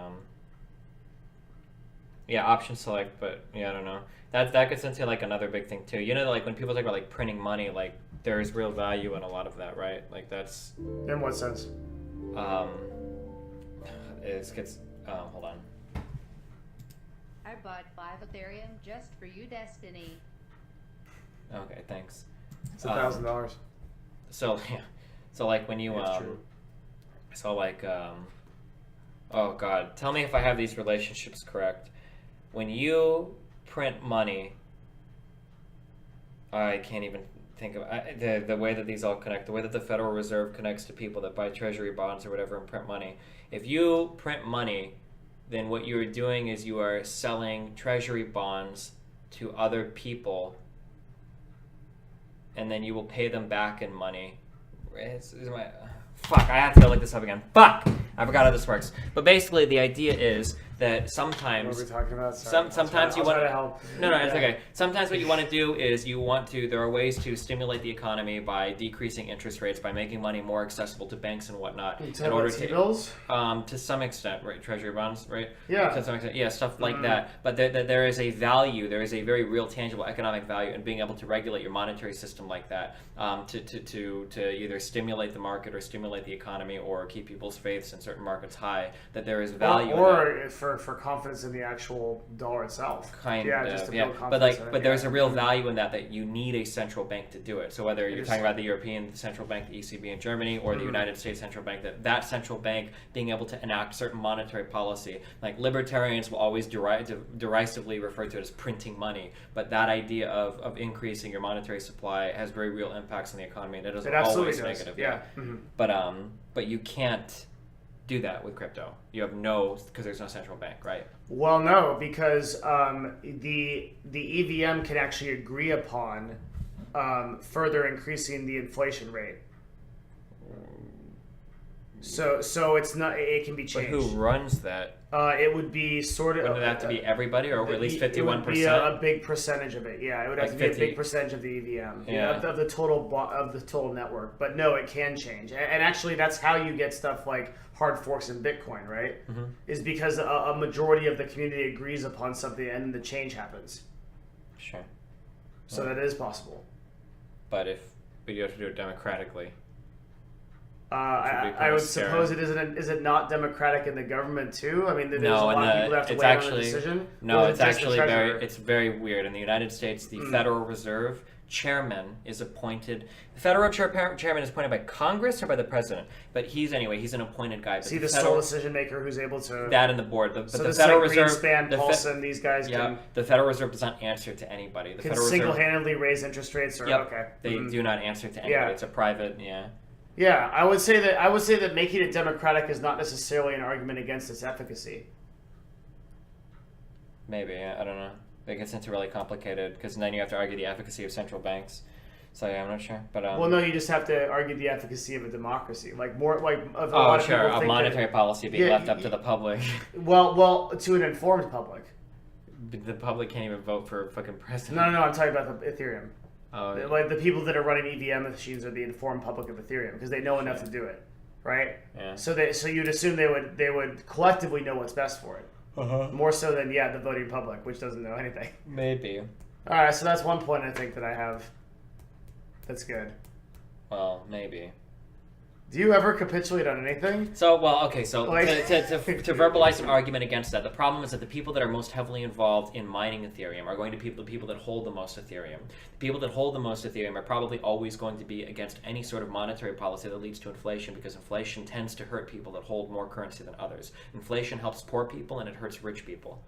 yeah, option select, but yeah, I don't know. That gets into like another big thing too. You know, like when people talk about like printing money, like there's real value in a lot of that, right? Like that's. In what sense? It gets. Hold on. I bought 5 Ethereum just for you, Destiny. Okay, thanks. It's $1,000. So yeah, so like when you It's true. so like oh god, tell me if I have these relationships correct. When you print money, I can't even think of the way that these all connect, the way that the Federal Reserve connects to people that buy treasury bonds or whatever and print money. If you print money, then what you are doing is you are selling treasury bonds to other people, and then you will pay them back in money. Fuck, I have to go look this up again. Fuck! I forgot how this works. But basically, the idea is that sometimes... What are we talking about? Sorry. Sometimes you I'll want try to help. No, it's okay. Sometimes what you want to do is there are ways to stimulate the economy by decreasing interest rates, by making money more accessible to banks and whatnot. In order to T-bills? to some extent, right? Treasury bonds, right? Yeah. To some extent, yeah, stuff like that. But there is a value, there is a very real, tangible economic value in being able to regulate your monetary system like that, to either stimulate the market or stimulate the economy or keep people's faiths in certain markets high. That there is value. Or for confidence in the actual dollar itself. Just to build confidence in it. But there's a real value in that you need a central bank to do it. So whether you're talking about the European Central Bank, the ECB in Germany, or the United States Central Bank, that central bank being able to enact certain monetary policy, like libertarians will always derisively refer to it as printing money, but that idea of increasing your monetary supply has very real impacts on the economy, and it isn't always negative. Yeah. Mm-hmm. But you can't do that with crypto. You have because there's no central bank, right? Well, no, because the EVM can actually agree upon further increasing the inflation rate. So it's not. It can be changed. But who runs that? It would be sort of. Would it have to be everybody, or at least 51%? It would be a big percentage of it. Yeah, it would have Like to be 50? a big percentage of the EVM. Yeah. Of the total network. But no, it can change. And actually, that's how you get stuff like hard forks in Bitcoin, right? Mm-hmm. Is because a majority of the community agrees upon something, and then the change happens. Sure. So that is possible. But you have to do it democratically. I would suppose it isn't. Is it not democratic in the government too? I mean, there's a lot of people that have to it's weigh actually on the decision. no. Or is It's it just the actually treasurer? it's very weird. In the United States, the Federal Reserve chairman is appointed. The federal chairman is appointed by Congress or by the president. But he's an appointed guy. But See the federal, sole decision maker who's able to. that and the board. But So the this Federal like Reserve, Greenspan, the Paulson, these guys yeah, the Federal Reserve does not answer to anybody. The can Federal Reserve, single-handedly raise interest rates. Or yep, okay, they do not answer to anybody. Yeah. It's a private, Yeah, I would say that making it democratic is not necessarily an argument against its efficacy. Maybe, I don't know. It gets into really complicated because then you have to argue the efficacy of central banks. So yeah, I'm not sure, but Well, no, you just have to argue the efficacy of a democracy, like more like of a oh lot of sure, people a think monetary policy being Yeah, left up to the public. well, to an informed public. The public can't even vote for fucking president. No, I'm talking about the Ethereum. Oh, Like the people that are running EVM machines are the informed public of Ethereum because they know enough to do it, right? yeah. So you'd assume they would collectively know what's best for it, more so than the voting public, which doesn't know anything. Maybe. All right, so that's one point I think that I have. That's good. Well, maybe. Do you ever capitulate on anything? So, well, okay, so Like- to verbalize an argument against that, the problem is that the people that are most heavily involved in mining Ethereum are going to be the people that hold the most Ethereum. The people that hold the most Ethereum are probably always going to be against any sort of monetary policy that leads to inflation because inflation tends to hurt people that hold more currency than others. Inflation helps poor people and it hurts rich people.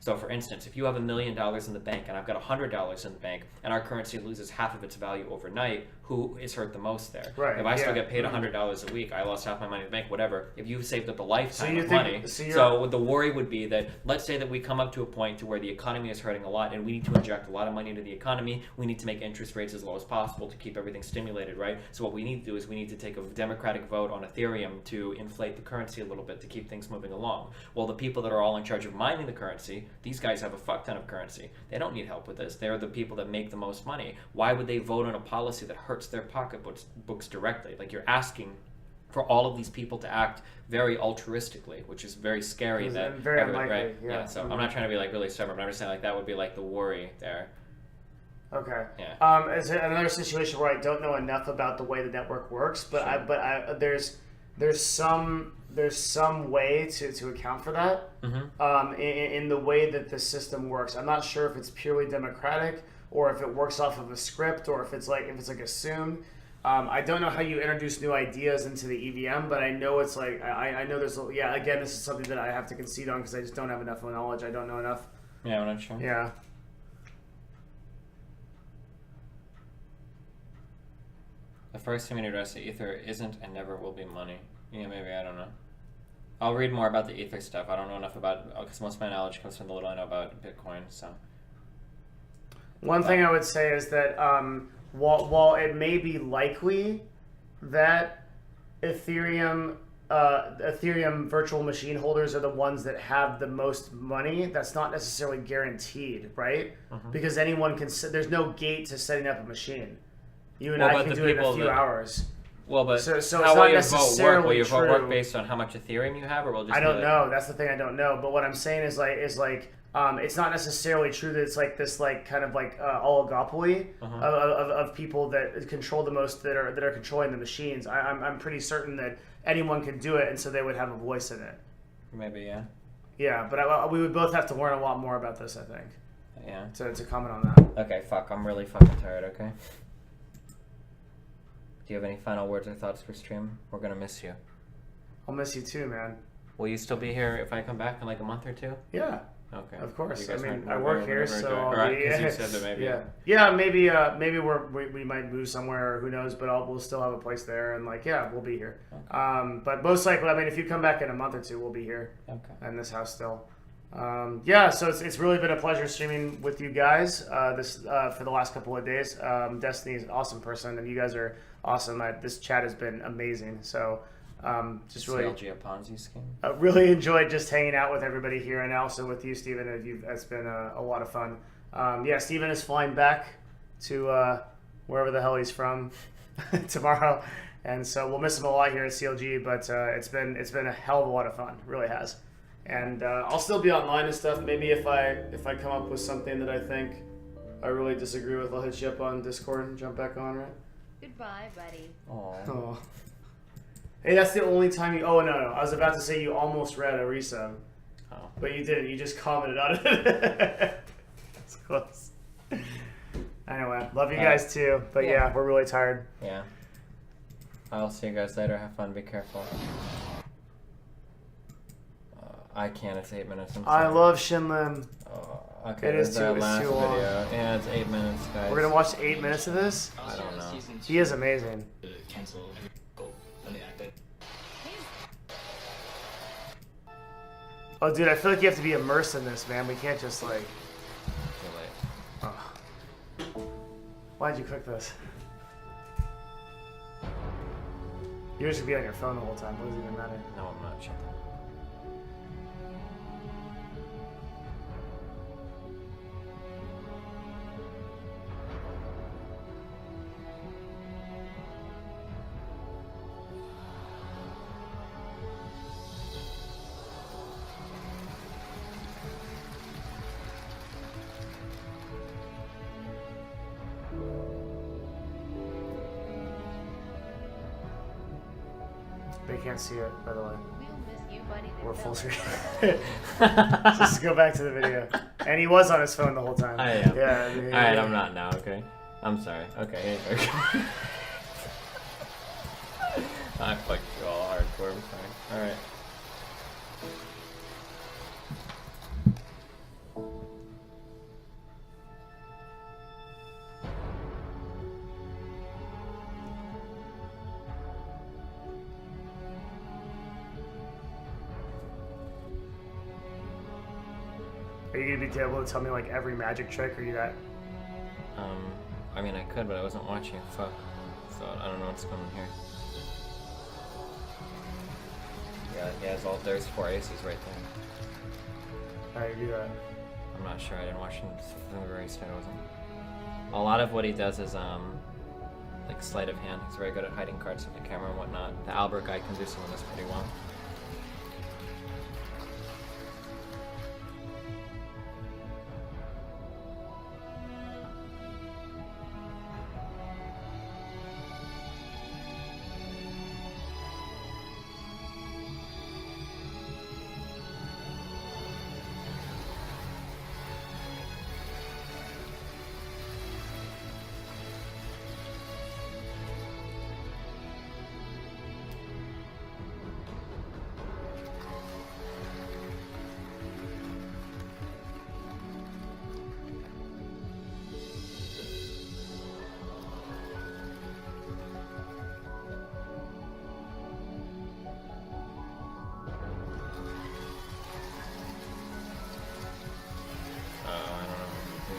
So, for instance, if you have $1 million in the bank and I've got $100 in the bank and our currency loses half of its value overnight, who is hurt the most there? Right, If I still yeah. get paid $100 a week, I lost half my money in the bank, whatever. If you've saved up a lifetime you of think- money, so you're- so the worry would be that let's say that we come up to a point to where the economy is hurting a lot and we need to inject a lot of money into the economy. We need to make interest rates as low as possible to keep everything stimulated, right? So what we need to do is we need to take a democratic vote on Ethereum to inflate the currency a little bit to keep things moving along. Well, the people that are all in charge of mining the currency, these guys have a fuck ton of currency. They don't need help with this. They're the people that make the most money. Why would they vote on a policy that hurts their pocketbooks directly? Like, you're asking for all of these people to act very altruistically, which is very scary. It's That very everybody- unlikely, right? yeah. So I'm not trying to be like really stubborn, but I'm just saying like that would be like the worry there. Okay. Yeah. Is there another situation where I don't know enough about the way the network works, but there's some way to account for that. In the way that the system works. I'm not sure if it's purely democratic or if it works off of a script or if it's like assumed. I don't know how you introduce new ideas into the EVM, but I know it's like I know there's again, this is something that I have to concede on because I just don't have enough knowledge. I don't know enough. Yeah, I'm not sure. Yeah. The first thing we need to address the Ether isn't and never will be money. Yeah, maybe, I don't know. I'll read more about the Ether stuff. I don't know enough about, because most of my knowledge comes from the little I know about Bitcoin, so. One thing I would say is that while it may be likely that Ethereum virtual machine holders are the ones that have the most money, that's not necessarily guaranteed, right? Because anyone can. There's no gate to setting up a machine. You and I can do it in a few hours. Well, but So it's how not will your vote work? necessarily Will your vote true. work based on how much Ethereum you have, or will it just I be don't like, know. That's the thing I don't know. But what I'm saying is it's not necessarily true that it's like this kind of oligopoly of people that control the most that are controlling the machines. I'm pretty certain that anyone could do it, and so they would have a voice in it. Maybe, yeah. Yeah, but we would both have to learn a lot more about this, I think, Yeah. to comment on that. Okay, fuck. I'm really fucking tired, okay? Do you have any final words or thoughts for stream? We're gonna miss you. I'll miss you too, man. Will you still be here if I come back in like a month or two? Yeah. Okay. Of course. You guys I mean, weren't- I work weren't here, ever so doing- I'll right, be. 'cause you said that maybe. Yeah. Maybe we might move somewhere. Who knows? But we'll still have a place there, and we'll be here. Okay. But most likely, I mean, if you come back in a month or two, we'll be here Okay. in this house still. So it's really been a pleasure streaming with you guys for the last couple of days. Destiny's an awesome person, and you guys are awesome. This chat has been amazing. So just really. CLG a Ponzi scheme? Really enjoyed just hanging out with everybody here and also with you, Stephen. It's been a lot of fun. Stephen is flying back to wherever the hell he's from tomorrow, and so we'll miss him a lot here at CLG. But it's been a hell of a lot of fun, really has. And I'll still be online and stuff. Maybe if I come up with something that I think I really disagree with, I'll hit you up on Discord and jump back on, right? Goodbye, buddy. Aw. Oh. Hey, that's the only time you. Oh, no. I was about to say you almost read a resub. Oh. But you didn't. You just commented on it. That's close. Anyway, love you guys too. But yeah, we're really tired. Yeah. I'll see you guys later. Have fun. Be careful. I can't. It's 8 minutes. I'm I sorry. love Shinlim. Okay, It is this is our too- it's last too long. video. Yeah, it's 8 minutes, guys. We're gonna watch 8 minutes of this. I don't know. He is amazing. Oh, dude, I feel like you have to be immersed in this, man. We can't just like. Too late. Oh. Why'd you cook this? You're just gonna be on your phone the whole time. What does it even matter? No, I'm not sure. They can't see it, by the way. We'll miss you, buddy. We're full screen. Just go back to the video. And he was on his phone the whole time. I am. Yeah. Alright, I'm not now, okay? I'm sorry. Okay, okay. I fucked you all hardcore, I'm sorry. Alright. Are you gonna be able to tell me like every magic trick, or you that? I mean, I could, but I wasn't watching. Fuck. So I don't know what's going on here. Yeah, he has all. There's 4 aces right there. Alright, you do that. I'm not sure. I didn't watch him from the very start. I wasn't. A lot of what he does is like sleight of hand. He's very good at hiding cards from the camera and whatnot. The Albert guy can do some of this pretty well.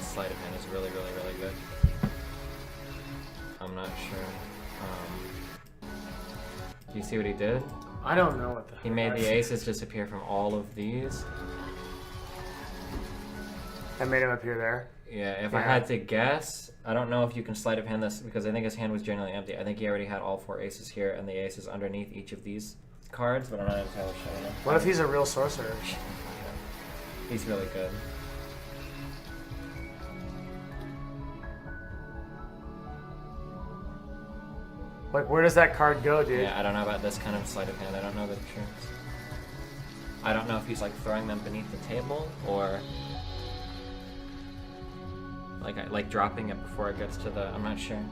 Sleight of hand is really, really, really good. I'm not sure. Do you see what he did? I don't know what the. He made the aces disappear from all of these. I made him appear there. Yeah, if I had to guess, I don't know if you can sleight of hand this because I think his hand was generally empty. I think he already had all 4 aces here and the aces underneath each of these cards, but I'm not entirely sure. What if he's a real sorcerer? He's really good. Like, where does that card go, dude? Yeah, I don't know about this kind of sleight of hand. I don't know the tricks. I don't know if he's like throwing them beneath the table or like dropping it before it gets to the. I'm not sure.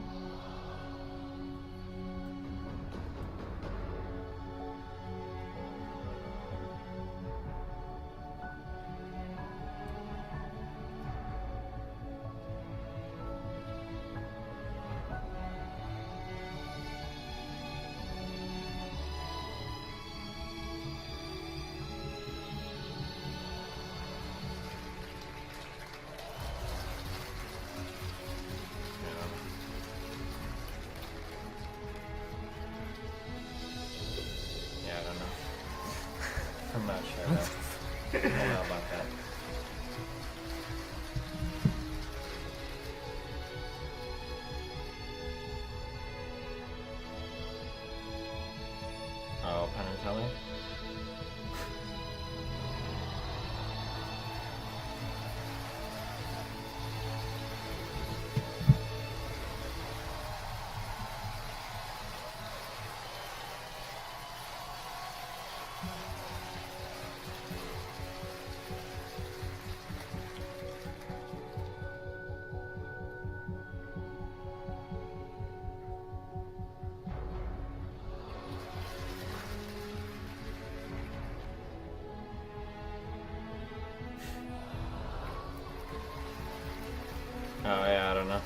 I'm not sure. I don't know about that. Oh, Penn and Teller? Oh yeah, I don't know.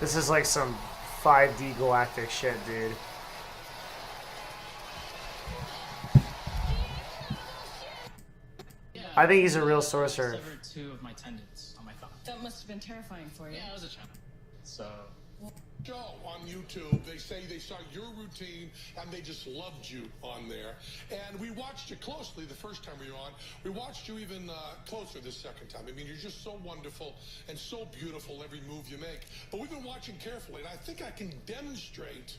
This is like some 5D galactic shit, dude. I think he's a real sorcerer. Severed 2 of my tendons on my thumb. That must have been terrifying for you. Yeah, I was a child. So, Show on YouTube. They say they saw your routine and they just loved you on there. And we watched you closely the first time we were on. We watched you even closer the second time. I mean, you're just so wonderful and so beautiful every move you make. But we've been watching carefully, and I think I can demonstrate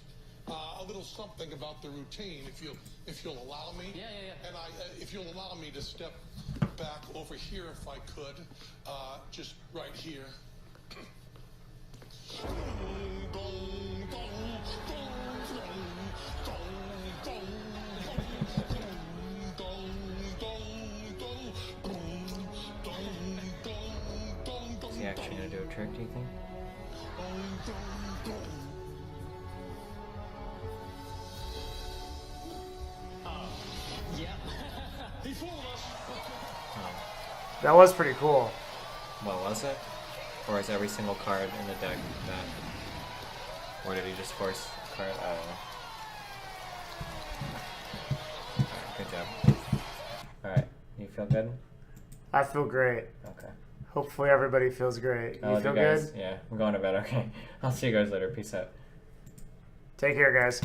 a little something about the routine if you'll allow me. Yeah. And if you'll allow me to step back over here if I could, just right here. Is he actually gonna do a trick, do you think? yeah. He fooled us. That was pretty cool. What was it? Or is every single card in the deck that? Or did he just force a card? I don't know. Alright, good job. Alright, you feel good? I feel great. Okay. Hopefully everybody feels great. I You love feel guys. good? Yeah, I'm going to bed. Okay. I'll see you guys later. Peace out. Take care, guys.